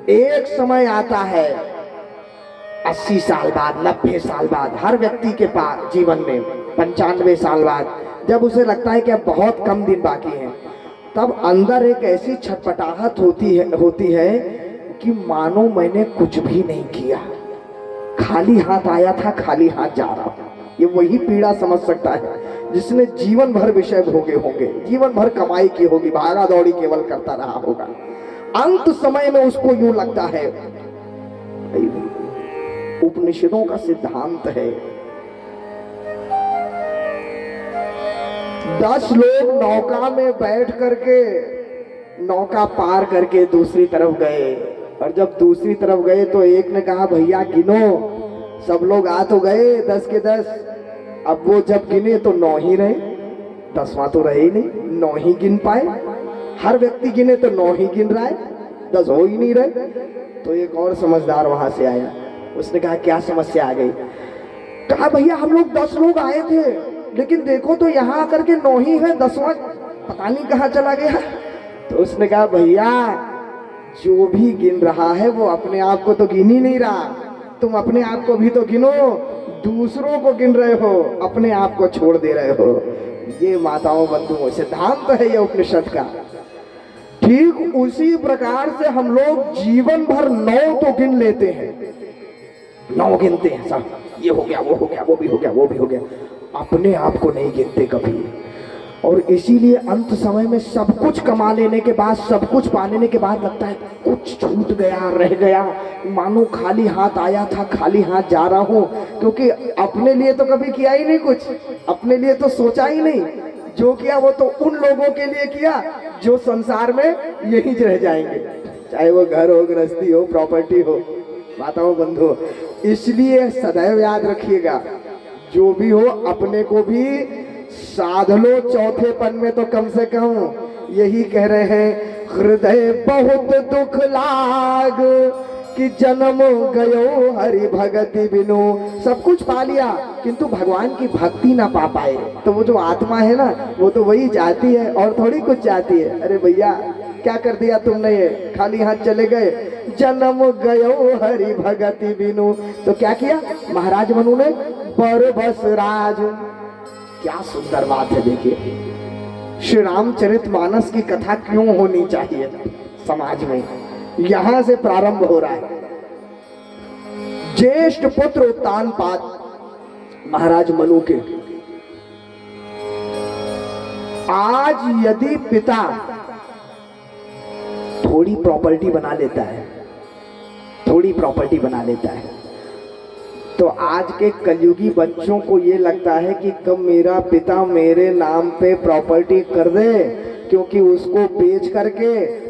एक समय आता है 80 साल बाद, 90 साल बाद, हर व्यक्ति के पास जीवन में 95 साल बाद, जब उसे लगता है कि अब बहुत कम दिन बाकी हैं, तब अंदर एक ऐसी छटपटाहट होती है कि मानो मैंने कुछ भी नहीं किया, खाली हाथ आया था, खाली हाथ जा रहा था। ये वही पीड़ा समझ सकता है जिसने जीवन भर विषय भोगे होंगे, जीवन भर कमाई की होगी, भागा दौड़ी केवल करता रहा होगा। अंत समय में उसको यूं लगता है, उपनिषदों का सिद्धांत है, 10 लोग नौका में बैठ करके नौका पार करके दूसरी तरफ गए, और जब दूसरी तरफ गए तो एक ने कहा भैया गिनो, सब लोग आ तो गए 10 के 10, अब वो जब गिने तो 9 ही रहे, 10वां तो रहे ही नहीं, 9 ही गिन पाए। हर व्यक्ति गिने तो 9 ही गिन रहा है, 10 हो ही नहीं रहे। तो एक और समझदार वहां से आया, उसने कहा क्या समस्या आ गई? कहा भैया हम लोग 10 लोग आए थे, लेकिन देखो तो यहाँ आकर के 9 ही है, 10वां पता नहीं कहाँ चला गया। तो उसने कहा भैया जो भी गिन रहा है वो अपने आप को तो गिन ही नहीं रहा, तुम अपने आप को भी तो गिनो, दूसरों को गिन रहे हो, अपने आप को छोड़ दे रहे हो। ये माताओं बंधुओं सिद्धांत है ये उपनिषद का। ठीक उसी प्रकार से हम लोग जीवन भर 9 तो गिन लेते हैं, 9 गिनते हैं सब, ये हो गया, वो हो गया, वो भी हो गया, वो भी हो गया, अपने आप को नहीं गिनते कभी। और इसीलिए अंत समय में सब कुछ कमा लेने के बाद, सब कुछ पा लेने के बाद लगता है कुछ छूट गया, रह गया, मानो खाली हाथ आया था, खाली हाथ जा रहा हूँ, क्योंकि अपने लिए तो कभी किया ही नहीं कुछ, अपने लिए तो सोचा ही नहीं, जो किया वो तो उन लोगों के लिए किया जो संसार में यहीं रह जाएंगे, चाहे वो घर हो, गृहस्थी हो, प्रॉपर्टी हो। माताओं बंधु, इसलिए सदैव याद रखिएगा, जो भी हो अपने को भी साध लो चौथेपन में, तो कम से कम यही कह रहे हैं, हृदय बहुत दुख लाग कि जन्म गयो हरि भगति बिनु। सब कुछ पा लिया किंतु भगवान की भक्ति ना पा पाए, तो वो जो आत्मा है ना, वो तो वही चाहती है और थोड़ी कुछ चाहती है। अरे भैया क्या कर दिया तुमने, ये खाली हाथ चले गए, जन्म गयो हरि भगति बिनु। तो क्या किया महाराज मनु ने, पर बस राज। क्या सुंदर बात है, देखिए श्री रामचरितमानस की कथा क्यों होनी चाहिए समाज में, यहां से प्रारंभ हो रहा है। ज्येष्ठ पुत्र उत्तानपाद महाराज मनु के, आज यदि पिता थोड़ी प्रॉपर्टी बना लेता है, थोड़ी प्रॉपर्टी बना लेता है, तो आज के कलयुगी बच्चों को ये लगता है कि कब मेरा पिता मेरे नाम पे प्रॉपर्टी कर दे, क्योंकि उसको बेच करके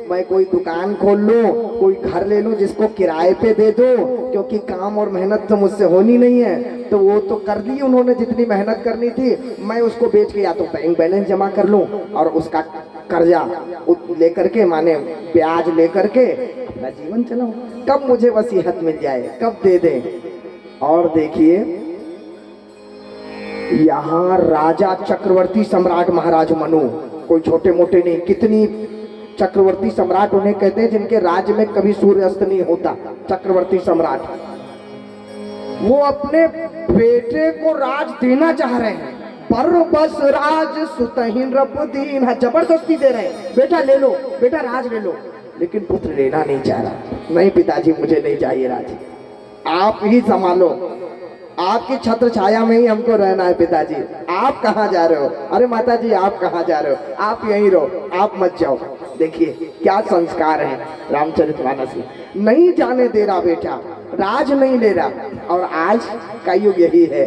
मैं कोई दुकान खोल लूं, कोई घर ले लूं जिसको किराए पे दे दूं, क्योंकि काम और मेहनत तो मुझसे होनी नहीं है। तो वो तो कर दी उन्होंने जितनी मेहनत करनी थी, मैं उसको बेच के या तो बैंक बैलेंस जमा कर लूं और उसका कर्जा लेकर के, माने ब्याज लेकर के अपना जीवन चलाऊं। कब मुझे वसीयत मिल जाए, कब दे दें। और देखिए यहाँ राजा चक्रवर्ती सम्राट महाराज मनु, कोई छोटे मोटे नहीं, कितनी चक्रवर्ती सम्राट उन्हें कहते हैं जिनके राज्य में कभी सूर्यास्त नहीं होता। चक्रवर्ती सम्राट वो अपने बेटे को राज देना चाह रहे हैं, पर बस राज सुतहीन रब दीन है, जबरदस्ती दे रहे हैं, बेटा ले लो, बेटा राज ले लो। लेकिन पुत्र लेना नहीं चाह रहा। नहीं पिताजी मुझे नहीं चाहिए राज, आप ही संभालो, आपकी छत्र छाया में ही हमको रहना है। पिताजी आप कहाँ जा रहे हो? अरे माता जी आप कहाँ जा रहे हो? आप यहीं रहो, आप मत जाओ। देखिए क्या संस्कार है रामचरितमानस में, नहीं जाने दे रहा बेटा, राज नहीं ले रहा। और आज का युग यही है।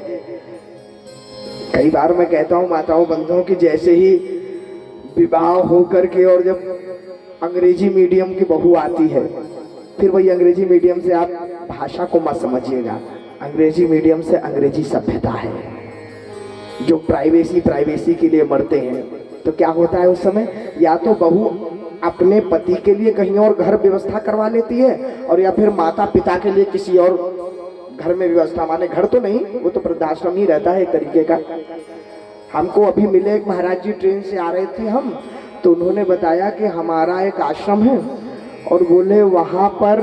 कई बार मैं कहता हूँ माताओं बंधुओं की, जैसे ही विवाह होकर के और जब अंग्रेजी मीडियम की बहू आती है, फिर वही अंग्रेजी मीडियम से आप भाषा को मत समझिएगा, अंग्रेजी मीडियम से अंग्रेजी सभ्यता है। जो प्राइवेसी के लिए मरते हैं, तो क्या होता है उस समय, या तो बहू अपने पति के लिए कहीं और घर व्यवस्था करवा लेती है, और या फिर माता पिता के लिए किसी और घर में व्यवस्था, माने घर तो नहीं, वो तो वृद्धाश्रम ही रहता है एक तरीके का। हमको अभी मिले एक महाराज जी, ट्रेन से आ रहे थे हम, तो उन्होंने बताया कि हमारा एक आश्रम है और बोले वहाँ पर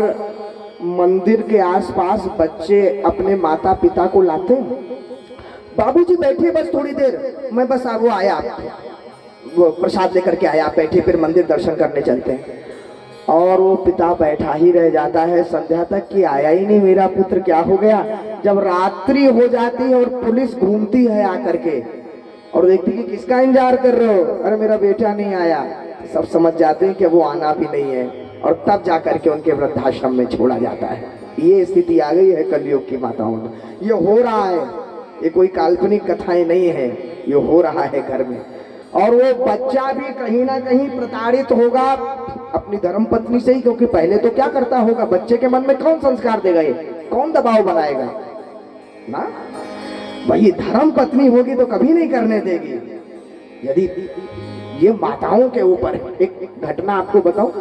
मंदिर के आसपास बच्चे अपने माता पिता को लाते हैं। बाबूजी बैठे बस थोड़ी देर, मैं बस वो आया, वो प्रसाद लेकर के आया, बैठे फिर मंदिर दर्शन करने चलते हैं। और वो पिता बैठा ही रह जाता है संध्या तक कि आया ही नहीं मेरा पुत्र, क्या हो गया। जब रात्रि हो जाती है और पुलिस घूमती है आकर के और देखती कि किसका इंतजार कर रहे हो, अरे मेरा बेटा नहीं आया, सब समझ जाते हैं कि वो आना भी नहीं है, और तब जाकर के उनके वृद्धाश्रम में छोड़ा जाता है। ये स्थिति आ गई है कलयुग की माताओं में, ये हो रहा है, ये कोई काल्पनिक कथाएं नहीं है, ये हो रहा है घर में। और वो बच्चा भी कहीं ना कहीं प्रताड़ित होगा अपनी धर्म पत्नी से ही, क्योंकि पहले तो क्या करता होगा, बच्चे के मन में कौन संस्कार देगा, ये कौन दबाव बनाएगा ना, वही धर्म पत्नी होगी तो कभी नहीं करने देगी। यदि ये माताओं के ऊपर एक घटना आपको बताऊं,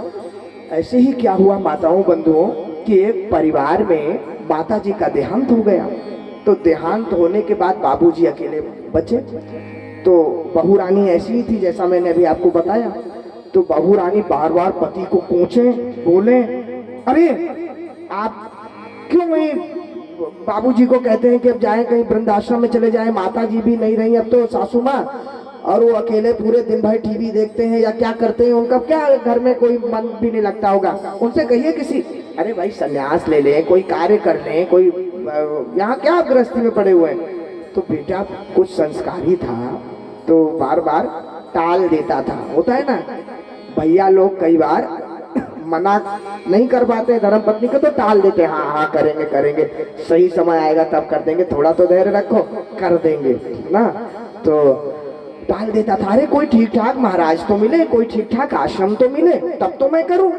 ऐसे ही क्या हुआ माताओं बंधुओं कि एक परिवार में माता जी का देहांत हो गया। तो देहांत होने के बाद बाबूजी अकेले बचे। तो बहू रानी ऐसी ही थी जैसा मैंने अभी आपको बताया। तो बहू रानी बार बार पति को पूछे, बोले अरे आप क्यों नहीं बाबूजी को कहते हैं कि अब जाएं कहीं वृंदाश्रम में चले जाएं, माता जी भी नहीं रही अब तो सासू माँ, और वो अकेले पूरे दिन भर टीवी देखते हैं या क्या करते हैं, उनका क्या घर में कोई मन भी नहीं लगता होगा, उनसे कहिए किसी, अरे भाई संन्यास ले लें, कोई कार्य कर लें, कोई यहाँ क्या आप गृहस्थी में पड़े हुए हैं। तो बेटा कुछ संस्कारी था तो बार बार टाल देता था, होता है ना भैया लोग कई बार मना नहीं कर पाते धर्म पत्नी को तो टाल देते हैं, हाँ हाँ करेंगे करेंगे, सही समय आएगा तब कर देंगे, थोड़ा तो धैर्य रखो कर देंगे ना। तो टाल देता था, अरे कोई ठीक ठाक महाराज तो मिले, कोई ठीक ठाक आश्रम तो मिले तब तो मैं करूं,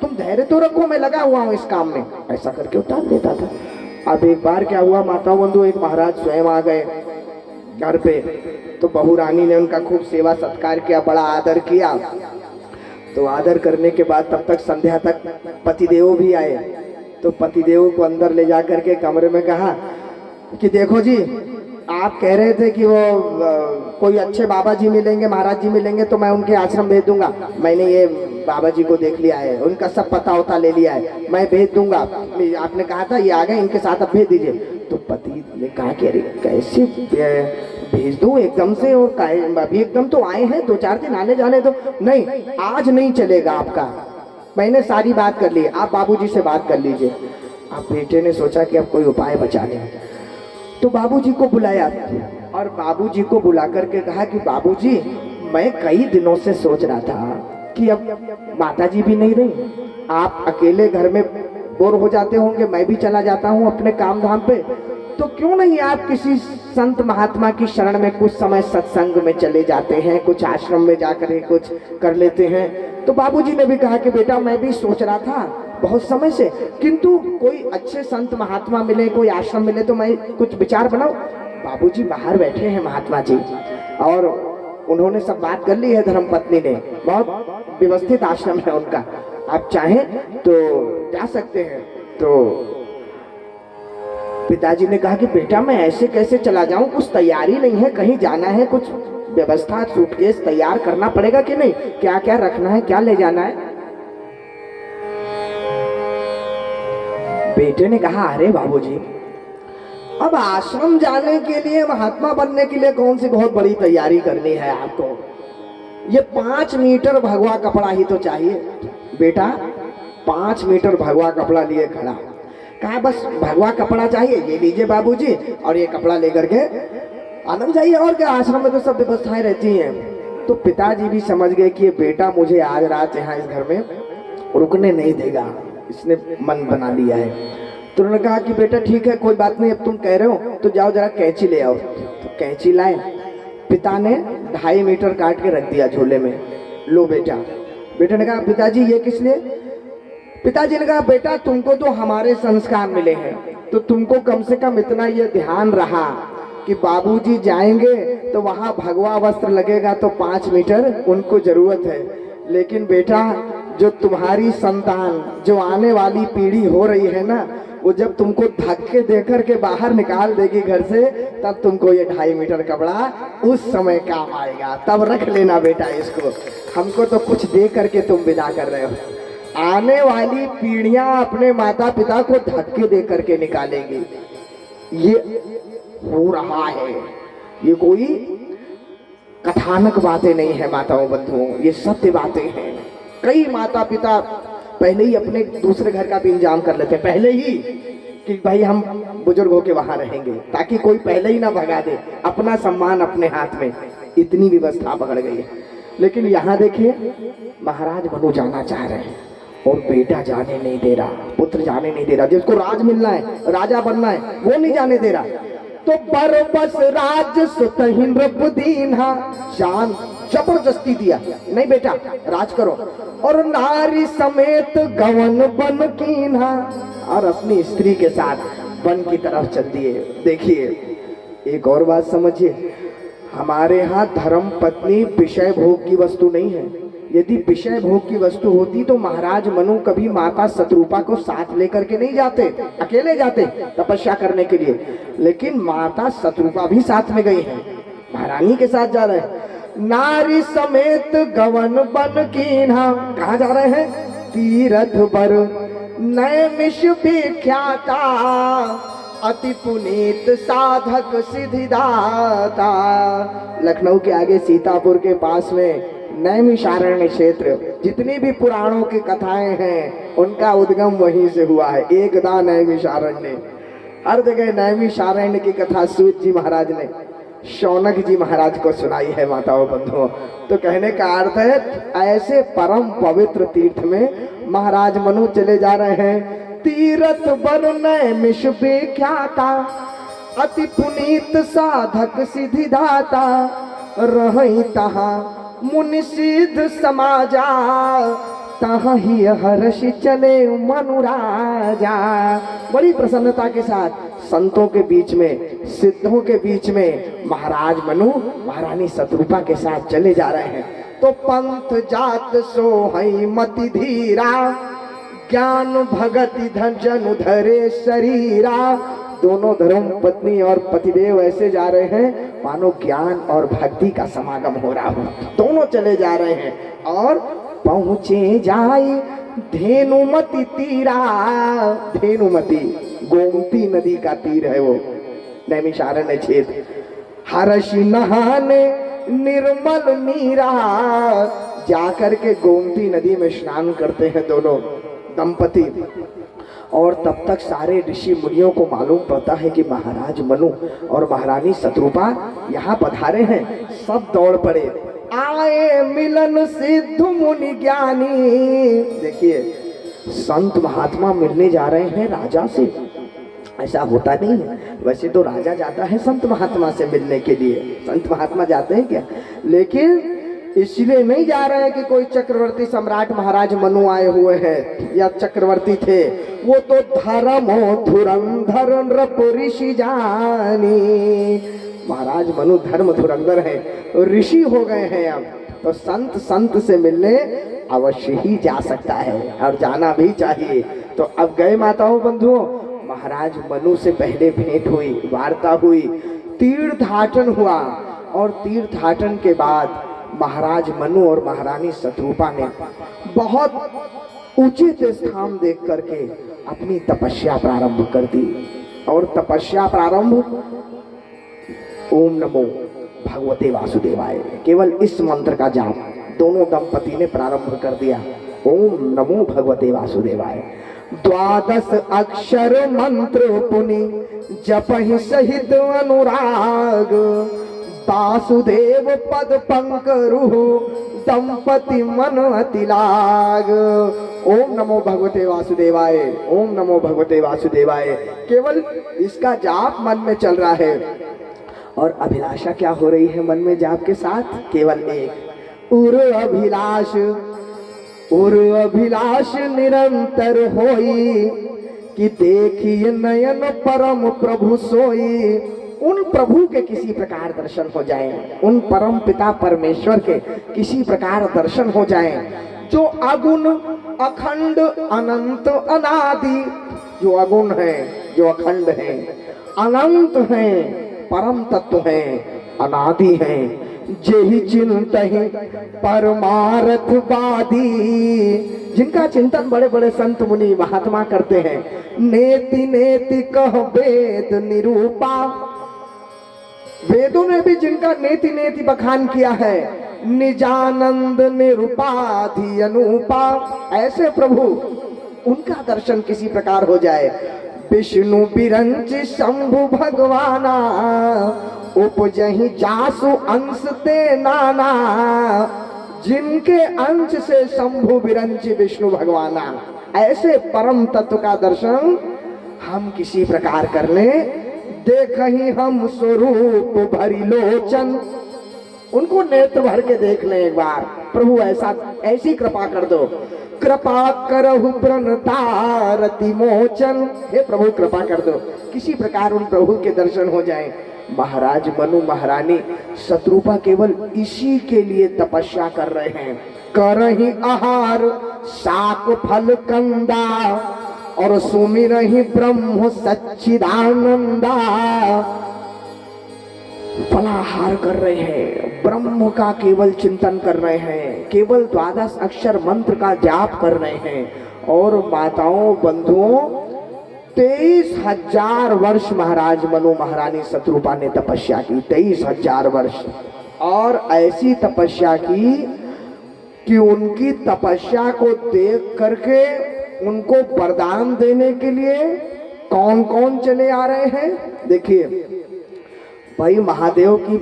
तुम धैर्य तो रखो, मैं लगा हुआ हूं इस काम में, ऐसा करके वो टाल देता था। अब एक बार क्या हुआ माताओं बंधु, एक महाराज स्वयं आ गए घर पे। तो बहू रानी ने उनका खूब सेवा सत्कार किया, बड़ा आदर किया। तो आदर करने के बाद तब तक संध्या तक पतिदेव भी आए। तो पतिदेव को अंदर ले जाकर के कमरे में कहा कि देखो जी, आप कह रहे थे कि वो कोई अच्छे बाबा जी मिलेंगे, महाराज जी मिलेंगे तो मैं उनके आश्रम भेज दूंगा। मैंने ये बाबा जी को देख लिया है, उनका सब पता होता ले लिया है, मैं भेज दूंगा। आपने कहा था ये आ गए, इनके साथ अब भेज दीजिए। तो पति ने कहा कि अरे कैसे भेज दूं एकदम से, और अभी एकदम तो आए हैं, 2-4 दिन आने जाने दो। नहीं आज नहीं चलेगा आपका, मैंने सारी बात कर ली, आप बाबूजी से बात कर लीजिए। अब बेटे ने सोचा कि अब कोई उपाय बचा लें, तो बाबूजी को बुलाया और बाबूजी को बुला करके कहा कि बाबूजी मैं कई दिनों से सोच रहा था कि अब माताजी भी नहीं रही, आप अकेले घर में बोर हो जाते होंगे, मैं भी चला जाता हूँ अपने काम धाम पे, तो क्यों नहीं आप किसी संत महात्मा की शरण में कुछ समय सत्संग में चले जाते हैं, कुछ आश्रम में जाकर के कुछ कर लेते हैं। तो बाबूजी ने भी कहा कि बेटा मैं भी सोच रहा था बहुत समय से, किंतु कोई अच्छे संत महात्मा मिले, कोई आश्रम मिले तो मैं कुछ विचार बनाऊं। बाबूजी बाहर बैठे हैं महात्मा जी, और उन्होंने सब बात कर ली है धर्मपत्नी ने। बहुत व्यवस्थित आश्रम है उनका, आप चाहें तो जा सकते हैं। तो पिताजी ने कहा कि बेटा मैं ऐसे कैसे चला जाऊं, कुछ तैयारी नहीं है, कहीं जाना है, कुछ व्यवस्था सूटकेस तैयार करना पड़ेगा कि नहीं, क्या क्या रखना है, क्या ले जाना है। बेटे ने कहा अरे बाबूजी, अब आश्रम जाने के लिए, महात्मा बनने के लिए कौन सी बहुत बड़ी तैयारी करनी है आपको, ये 5 मीटर भगवा कपड़ा ही तो चाहिए। बेटा 5 मीटर भगवा कपड़ा लिए खड़ा, कहा बस भगवा कपड़ा चाहिए, ये लीजिए बाबूजी, और ये कपड़ा लेकर के आनंद जाइए, और क्या आश्रम में तो सब व्यवस्थाएं रहती हैं। तो पिताजी भी समझ गए कि ये बेटा मुझे आज रात यहाँ इस घर में रुकने नहीं देगा, इसने मन बना लिया है। तो उन्होंने कहा कि बेटा ठीक है कोई बात नहीं, अब तुम कह रहे हो तो जाओ जरा कैंची ले आओ। तो कैंची लाए, पिता ने 2.5 मीटर काट के रख दिया झोले में, लो बेटा। बेटे ने कहा पिताजी ये किस लिए। पिताजी ने कहा बेटा तुमको तो हमारे संस्कार मिले हैं, तो तुमको कम से कम इतना ये ध्यान रहा कि बाबूजी जाएंगे तो वहाँ भगवा वस्त्र लगेगा तो 5 मीटर उनको जरूरत है, लेकिन बेटा जो तुम्हारी संतान, जो आने वाली पीढ़ी हो रही है ना, वो जब तुमको धक्के देकर के बाहर निकाल देगी घर से, तब तुमको ये 2.5 मीटर कपड़ा उस समय काम आएगा, तब रख लेना बेटा इसको, हमको तो कुछ दे करके तुम विदा कर रहे हो। आने वाली पीढ़ियां अपने माता पिता को धक्के दे करके निकालेंगी, ये हो रहा है, ये कोई कथानक बातें नहीं है माताओं बंधुओं, ये सत्य बातें हैं। कई माता पिता पहले ही अपने दूसरे घर का भी इंतजाम कर लेते हैं, पहले ही कि भाई हम बुजुर्ग होके वहां रहेंगे, ताकि कोई पहले ही ना भगा दे, अपना सम्मान अपने हाथ में, इतनी व्यवस्था पकड़ गई है। लेकिन यहाँ देखिए महाराज मनु जाना चाह रहे हैं और बेटा जाने नहीं दे रहा, पुत्र जाने नहीं दे रहा, जिसको राज मिलना है, राजा बनना है, वो नहीं जाने दे रहा। तो बरबस राज सुतहिंद्र पुदीना, शान जबरदस्ती दिया, नहीं बेटा राज करो, और नारी समेत गवन बन कीन्हा, और अपनी स्त्री के साथ वन की तरफ चल दिए। देखिए एक और बात समझिए, हमारे यहाँ धर्म पत्नी विषय भोग की वस्तु नहीं है। यदि विषय भोग की वस्तु होती तो महाराज मनु कभी माता शत्रुपा को साथ लेकर के नहीं जाते, अकेले जाते तपस्या करने के लिए, लेकिन माता शत्रुपा भी साथ में गई है, महारानी के साथ जा रहे हैं। नारी समेत गवन बन कीन्हा, कहाँ जा रहे हैं, तीरथ बर नैमिष विख्याता, अति पुनीत साधक सिद्धिदाता। लखनऊ के आगे सीतापुर के पास में नैमिषारण्य क्षेत्र, जितनी भी पुराणों की कथाएं हैं उनका उद्गम वहीं से हुआ है, एकदा नैमिषारण्य, हर जगह नैमिषारण्य की कथा सूत जी महाराज ने शौनक जी महाराज को सुनाई है माताओं बंधुओं। तो कहने का अर्थ है ऐसे परम पवित्र तीर्थ में महाराज मनु चले जा रहे हैं। तीरथ बर नैमिष विख्याता, अति पुनीत साधक सिद्धिदाता, रही तहाँ मुनि सिद्ध समाजा, तहाँ ही हर्ष चले मनुराजा। बड़ी प्रसन्नता के साथ संतों के बीच में, सिद्धों के बीच में महाराज मनु महारानी शत्रुपा के साथ चले जा रहे हैं। तो पंथ जात सोहई मति धीरा, ज्ञान भगति धन जनु धरे शरीरा। दोनों धर्म पत्नी और पतिदेव ऐसे जा रहे हैं मानो ज्ञान और भक्ति का समागम हो रहा हो, दोनों चले जा रहे हैं। और पहुँचे जाए धेनुमती तीरा, धेनुमती गोमती नदी का तीर है वो नैमिषारण्य क्षेत्र। हर्षि नहाने निर्मल नीरा, जाकर के गोमती नदी में स्नान करते हैं दोनों दंपति। और तब तक सारे ऋषि मुनियों को मालूम पड़ता है कि महाराज मनु और महारानी शत्रुपा यहाँ पधारे हैं। सब दौड़ पड़े, आए मिलन सिद्ध मुनि ज्ञानी। देखिए संत महात्मा मिलने जा रहे हैं राजा से, ऐसा होता नहीं है। वैसे तो राजा जाता है संत महात्मा से मिलने के लिए, संत महात्मा जाते हैं क्या, लेकिन इसलिए नहीं जा रहे हैं कि कोई चक्रवर्ती सम्राट महाराज मनु आए हुए हैं या चक्रवर्ती थे। वो तो धर्मो धुरंधर नृप ऋषि जानी, महाराज मनु धर्म धुरंधर है, ऋषि हो गए हैं। अब तो संत से मिलने अवश्य ही जा सकता है और जाना भी चाहिए। तो अब गए माताओं बंधुओं, महाराज मनु से पहले भेंट हुई, वार्ता हुई, तीर्थाटन हुआ और तीर्थाटन के बाद महाराज मनु और महारानी शत्रुपा ने बहुत उचित स्थान देख करके अपनी तपस्या प्रारंभ कर दी। और तपस्या प्रारंभ ओम नमो भगवते वासुदेवाय, केवल इस मंत्र का जाप दोनों दंपति ने प्रारंभ कर दिया। ओम नमो भगवते वासुदेवाय। 12 अक्षर मंत्र पुनि जपहि सहित अनुराग, वासुदेव पद पंकरु दंपति मन अति लाग। ओम नमो भगवते वासुदेवाय, ओम नमो भगवते वासुदेवाय। केवल इसका जाप मन में चल रहा है और अभिलाषा क्या हो रही है मन में जाप के साथ, केवल एक उर अभिलाष निरंतर होई, कि देखिए नयन परम प्रभु सोई। उन प्रभु के किसी प्रकार दर्शन हो जाएं, उन परम पिता परमेश्वर के किसी प्रकार दर्शन हो जाएं, जो अगुण अखंड अनंत अनादि, जो अगुण है, जो अखंड है, अनंत है, परम तत्व है, अनादि है। जेहि चिंतहि परमार्थवादी, जिनका चिंतन बड़े बड़े संत मुनि महात्मा करते हैं। नेति नेति कह वेद निरूपा, वेदों ने भी जिनका नेति नेति बखान किया है। निजानंद निरुपाधि अनुपा, ऐसे प्रभु उनका दर्शन किसी प्रकार हो जाए। विष्णु बिरंच शंभु भगवाना, उपजहि जासु अंश ते नाना, जिनके अंश से शंभु बिरंच विष्णु भगवाना, ऐसे परम तत्व का दर्शन हम किसी प्रकार कर ले। देखहि हम स्वरूप भरी लोचन, उनको नेत्र भर के देख ले एक बार। प्रभु ऐसी कृपा कर दो। कृपा करहु प्रणतारति मोचन, हे प्रभु कृपा कर दो, किसी प्रकार उन प्रभु के दर्शन हो जाएं। महाराज मनु महारानी शत्रुपा केवल इसी के लिए तपस्या कर रहे हैं। करहि आहार शाक फल कंदा, और सुमिरहि ब्रह्म सच्चिदानंदा। फलाहार कर रहे हैं, ब्रह्म का केवल चिंतन कर रहे हैं, केवल 12 अक्षर मंत्र का जाप कर रहे हैं। और माताओं बंधुओं, 23,000 वर्ष महाराज मनु महारानी शत्रुपा ने तपस्या की, 23,000 वर्ष। और ऐसी तपस्या की कि उनकी तपस्या को देख करके उनको वरदान देने के लिए कौन कौन चले आ रहे हैं। देखिए भाई, महादेव की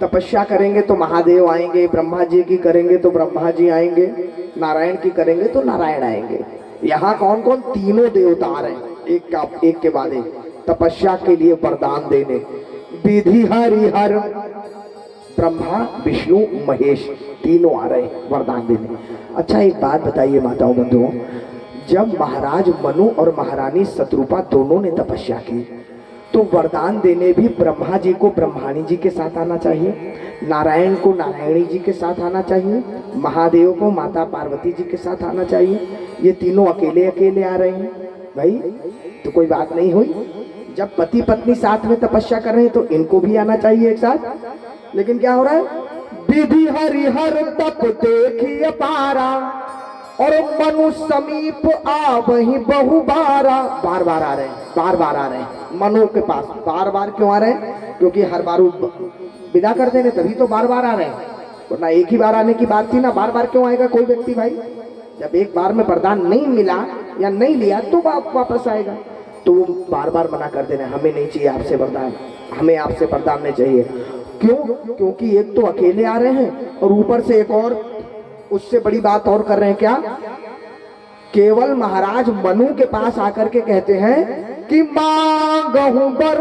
तपस्या करेंगे तो महादेव आएंगे, ब्रह्मा जी की करेंगे तो ब्रह्मा जी आएंगे, नारायण की करेंगे तो नारायण आएंगे। यहाँ कौन कौन, तीनों देवता आ रहे हैं एक के बाद एक तपस्या के लिए वरदान देने। विधि हरिहर ब्रह्मा विष्णु महेश तीनों आ रहे हैं वरदान देने। अच्छा एक बात बताइए माताओं बंधुओं, जब महाराज मनु और महारानी शत्रुपा दोनों ने तपस्या की तो वरदान देने भी ब्रह्मा जी को ब्रह्माणी जी के साथ आना चाहिए, नारायण को नारायणी जी के साथ आना चाहिए, महादेव को माता पार्वती जी के साथ आना चाहिए। ये तीनों अकेले अकेले आ रहे हैं भाई, तो कोई बात नहीं हुई। जब पति पत्नी साथ में तपस्या कर रहे हैं तो इनको भी आना चाहिए एक साथ। लेकिन क्या हो रहा है, विधि हरिहर तप देखिए पारा, और मनु समीप आ वही बहु बारा। बार बार आ रहे हैं, बार बार आ रहे हैं मनु के पास। बार बार क्यों आ रहे हैं, क्योंकि हर बार विदा कर देने तभी तो बार बार आ रहे हैं, वरना एक ही बार आने की बात थी ना। बार बार क्यों आएगा कोई व्यक्ति भाई, जब एक बार में वरदान नहीं मिला या नहीं लिया तो वापस आएगा। तो वो बार बार मना कर देना, हमें नहीं चाहिए आपसे वरदान, हमें आपसे वरदान नहीं चाहिए। क्यों, क्योंकि एक तो अकेले आ रहे हैं और ऊपर से एक और उससे बड़ी बात और कर रहे हैं। क्या केवल महाराज मनु के पास आकर के कहते हैं कि मांगहूं वर,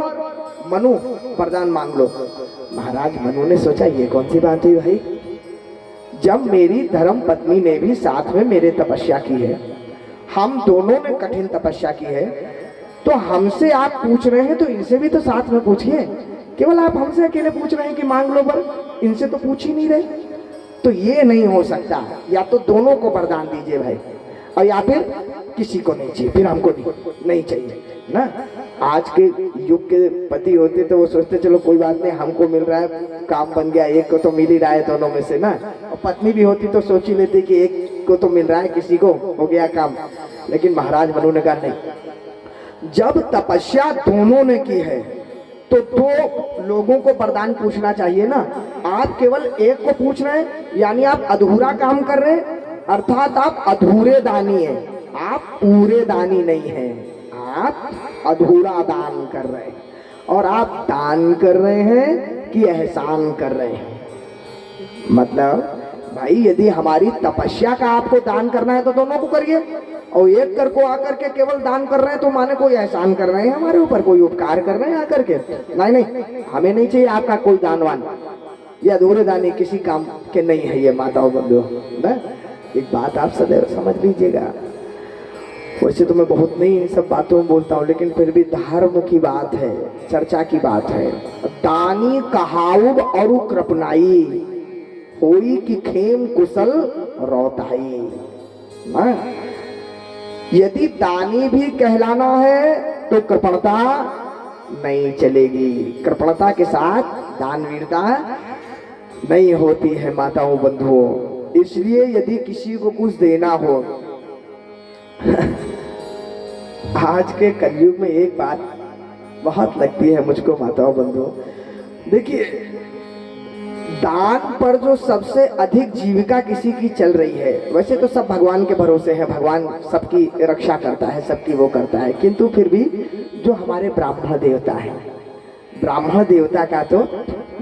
मनु वरदान मांग लो। महाराज मनु ने सोचा ये कौन सी बात हुई भाई, जब मेरी धर्म पत्नी ने भी साथ में मेरे तपस्या की है, हम दोनों ने कठिन तपस्या की है, तो हमसे आप पूछ रहे हैं तो इनसे भी तो साथ में पूछिए। केवल आप हमसे अकेले पूछ रहे हैं कि मांग लो वर, इनसे तो पूछ ही नहीं रहे। तो ये नहीं हो सकता, या तो दोनों को वरदान दीजिए भाई, और या फिर किसी को नहीं चाहिए, फिर हमको नहीं चाहिए ना। आज के युग के पति होते तो वो सोचते चलो कोई बात नहीं, हमको मिल रहा है, काम बन गया, एक को तो मिल ही रहा है दोनों में से ना। और पत्नी भी होती तो सोच ही लेती कि एक को तो मिल रहा है, किसी को हो गया काम। लेकिन महाराज मनु ने कहा नहीं, जब तपस्या दोनों ने की है तो दो लोगों को वरदान पूछना चाहिए ना। आप केवल एक को पूछ रहे हैं, यानी आप अधूरा काम कर रहे हैं, अर्थात आप अधूरे दानी हैं, आप पूरे दानी नहीं हैं, आप अधूरा दान कर रहे हैं। और आप दान कर रहे हैं कि एहसान कर रहे हैं? मतलब भाई यदि हमारी तपस्या का आपको दान करना है तो दोनों को करिए, और एक कर को आकर के केवल दान कर रहे हैं तो माने कोई एहसान कर रहे हैं हमारे ऊपर, कोई उपकार कर रहे हैं आकर के। नहीं, हमें नहीं चाहिए आपका कोई दानवान, ये अधूरे दानी किसी काम के नहीं है ये माताओं बंधुओं ना। एक बात आप सदैव समझ लीजिएगा, वैसे तो मैं बहुत नहीं इन सब बातों में बोलता हूँ, लेकिन फिर भी धर्म की बात है, चर्चा की बात है। दानी कहाउब और कृपनाई होई कि खेम कुशल रौताई ना। यदि दानी भी कहलाना है तो कृपणता नहीं चलेगी, कृपणता के साथ दानवीरता नहीं होती है माताओं बंधुओं। इसलिए यदि किसी को कुछ देना हो आज के कलयुग में एक बात बहुत लगती है मुझको माताओं बंधुओं, देखिए दान पर जो सबसे अधिक जीविका किसी की चल रही है, वैसे तो सब भगवान के भरोसे है, भगवान सबकी रक्षा करता है, सबकी वो करता है, किंतु फिर भी जो हमारे ब्राह्मण देवता है, ब्राह्मण देवता का तो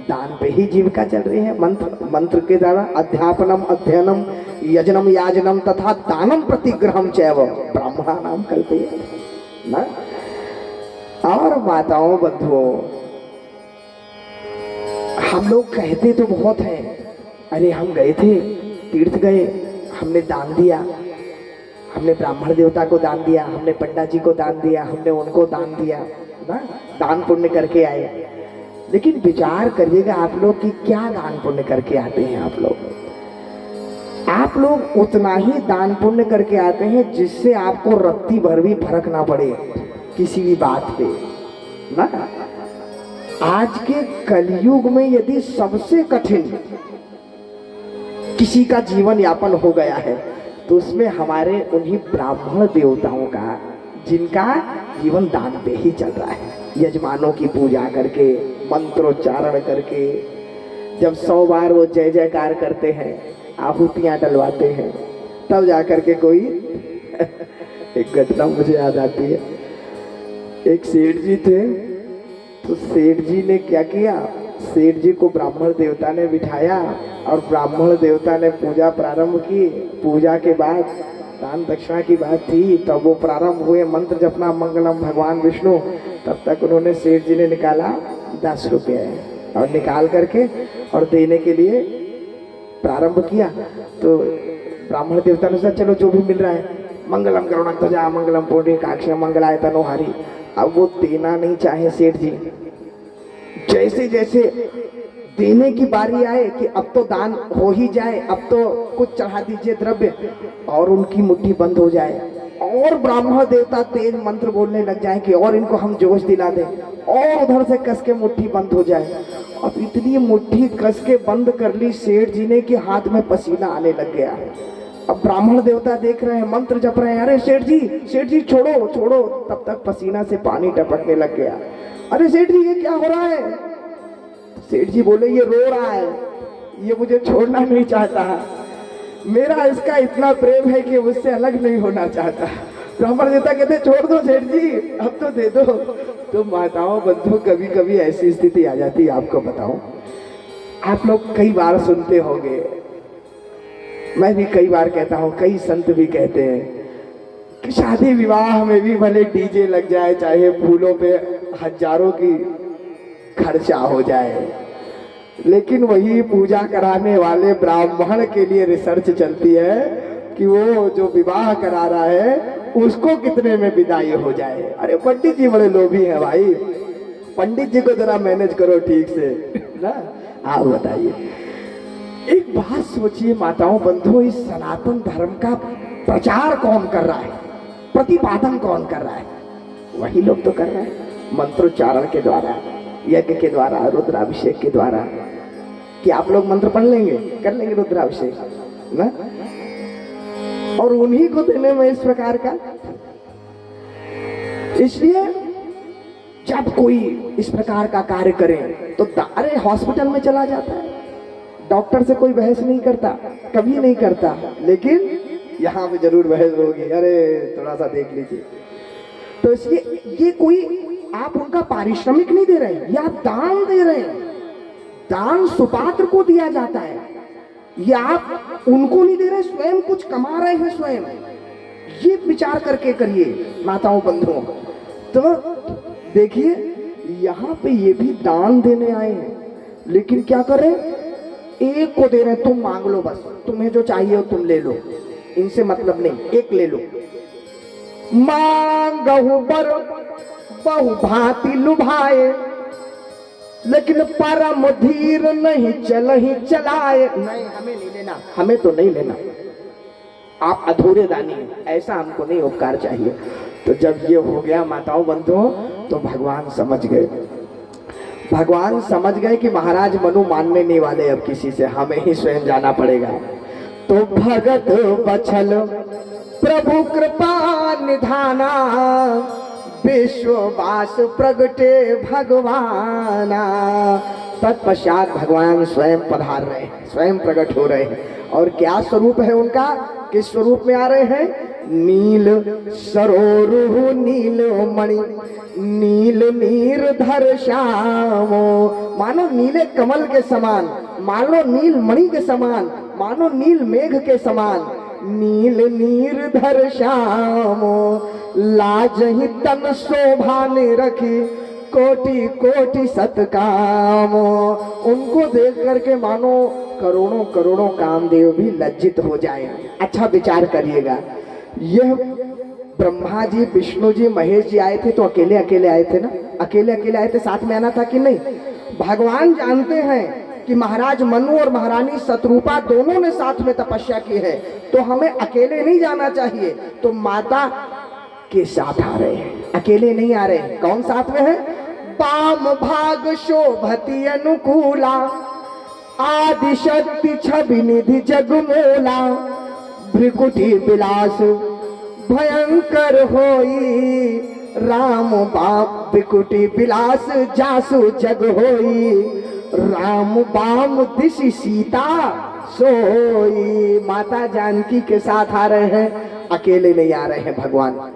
दान पे ही जीविका चल रही है। मंत्र के द्वारा अध्यापनम अध्ययनम यजनम याजनम तथा दानम प्रतिग्रहम चैव ब्राह्मणानाम कल्पयेत् ना। और माताओं बंधुओं, हम लोग कहते तो बहुत हैं, अरे हम गए थे तीर्थ गए, हमने दान दिया, हमने ब्राह्मण देवता को दान दिया, हमने पंडित जी को दान दिया, हमने उनको दान दिया ना, दान पुण्य करके आए। लेकिन विचार करिएगा आप लोग कि क्या दान पुण्य करके आते हैं आप लोग। आप लोग उतना ही दान पुण्य करके आते हैं जिससे आपको रत्ती भर भी फर्क ना पड़े किसी भी बात पे ना। आज के कलयुग में यदि सबसे कठिन किसी का जीवन यापन हो गया है तो उसमें हमारे उन्हीं ब्राह्मण देवताओं का, जिनका जीवन दान पे ही चल रहा है, यजमानों की पूजा करके, मंत्रोच्चारण करके, जब 100 बार वो जय जयकार करते हैं, आहुतियां डलवाते हैं, तब जाकर के कोई एक घटना मुझे याद आती है। एक सेठ जी थे, तो सेठ जी ने क्या किया, सेठ जी को ब्राह्मण देवता ने बिठाया और ब्राह्मण देवता ने पूजा प्रारंभ की। पूजा के बाद दान दक्षिणा की बात थी, तब वो प्रारंभ हुए मंत्र जपना, मंगलम भगवान विष्णु। तब तक उन्होंने सेठ जी ने निकाला 10 रुपये और निकाल करके और देने के लिए प्रारंभ किया। तो ब्राह्मण देवता ने सोचा चलो जो भी मिल रहा है, मंगलम करुणाध्वजा मंगलम पुंडरीकाक्षं मंगलाय तनोहरि। अब वो देना नहीं चाहे सेठ जी, जैसे जैसे देने की बारी आए कि अब तो दान हो ही जाए, अब तो कुछ चढ़ा दीजिए द्रव्य, और उनकी मुट्ठी बंद हो जाए और ब्राह्मण देवता तेज मंत्र बोलने लग जाए कि और इनको हम जोश दिला दें, और उधर से कस के मुट्ठी बंद हो जाए। अब इतनी मुट्ठी कस के बंद कर ली सेठ जी ने कि हाथ में पसीना आने लग गया। अब ब्राह्मण देवता देख रहे हैं, मंत्र जप रहे हैं, अरे सेठ जी छोड़ो छोड़ो, तब तक पसीना से पानी टपकने लग गया। अरे सेठ जी ये क्या हो रहा है? सेठ जी बोले ये रो रहा है, ये मुझे छोड़ना नहीं चाहता, मेरा इसका इतना प्रेम है कि मुझसे अलग नहीं होना चाहता। ब्राह्मण देवता कहते छोड़ दो सेठ जी, अब तो दे दो। तो माताओं बंधु, कभी कभी ऐसी स्थिति आ जाती है, आपको बताऊं, आप लोग कई बार सुनते होंगे, मैं भी कई बार कहता हूँ, कई संत भी कहते हैं, कि शादी विवाह में भी भले डीजे लग जाए, चाहे फूलों पे हजारों की खर्चा हो जाए, लेकिन वही पूजा कराने वाले ब्राह्मण के लिए रिसर्च चलती है कि वो जो विवाह करा रहा है उसको कितने में विदाई हो जाए। अरे पंडित जी बड़े लोभी हैं भाई, पंडित जी को जरा मैनेज करो ठीक से ना। आप बताइए, एक बात सोचिए माताओं बंधुओं, इस सनातन धर्म का प्रचार कौन कर रहा है, प्रतिपादन कौन कर रहा है? वही लोग तो कर रहे हैं, मंत्रोच्चारण के द्वारा, यज्ञ के द्वारा, रुद्राभिषेक के द्वारा। कि आप लोग मंत्र पढ़ लेंगे, कर लेंगे रुद्राभिषेक ना, और उन्हीं को देने में इस प्रकार का। इसलिए जब कोई इस प्रकार का कार्य करे तो अरे हॉस्पिटल में चला जाता है, डॉक्टर से कोई बहस नहीं करता, कभी नहीं करता, लेकिन यहाँ पे जरूर बहस होगी, अरे थोड़ा सा देख लीजिए। तो इसलिए ये कोई आप उनका पारिश्रमिक नहीं दे रहे हैं, या दान दे रहे हैं, दान सुपात्र को दिया जाता है, या आप उनको नहीं दे रहे, स्वयं कुछ कमा रहे हैं स्वयं। ये विचार करके करिए माताओं बंधुओं। तो देखिए यहाँ पे ये भी दान देने आए हैं, लेकिन क्या कर रहे हैं, एक को दे रहे हैं, तुम मांग लो बस, तुम्हें जो चाहिए वो तुम ले लो, इनसे मतलब नहीं, एक ले लो। मांगहु बर बहु भांति लुभाए, लेकिन परम धीर नहीं चलहि चलाए। नहीं हमें नहीं लेना, हमें तो नहीं लेना, आप अधूरे दानी हैं, ऐसा हमको नहीं उपकार चाहिए। तो जब ये हो गया माताओं बंधुओं, तो भगवान समझ गए, भगवान समझ गए कि महाराज मनु मानने नहीं वाले, अब किसी से हमें ही स्वयं जाना पड़ेगा। तो भगत बछल प्रभु कृपा निधाना, विश्ववास प्रगटे भगवाना। तत्पश्चात भगवान स्वयं पधार रहे हैं, स्वयं प्रकट हो रहे हैं। और क्या स्वरूप है उनका, किस स्वरूप में आ रहे हैं? नील सरोरु नील मणि, नील नीरधर श्यामो। मानो नीले कमल के समान, मानो नील मणि के समान, मानो नील मेघ के समान, नील नीरधर श्यामो। लाजहि तन शोभा ने रखी, कोटि कोटि सतकामो। उनको देख करके मानो करोड़ों करोड़ों कामदेव भी लज्जित हो जाए। अच्छा विचार करिएगा, यह ब्रह्मा जी, विष्णु जी, महेश जी आए थे तो अकेले अकेले आए थे ना, अकेले अकेले आए थे, साथ में आना था कि नहीं? भगवान जानते हैं कि महाराज मनु और महारानी शतरूपा दोनों ने साथ में तपस्या की है, तो हमें अकेले नहीं जाना चाहिए। तो माता के साथ आ रहे हैं, अकेले नहीं आ रहे हैं। कौन साथ में है? पाम भाग शोभति अनुकूला, आदि शक्ति छवि निधि जगमोला। भृकुटी विलास भयंकर होई, राम बाप भृकुटी विलास जासु जग होई। राम बाम दिशि सीता सोई। माता जानकी के साथ आ रहे हैं, अकेले नहीं आ रहे हैं भगवान।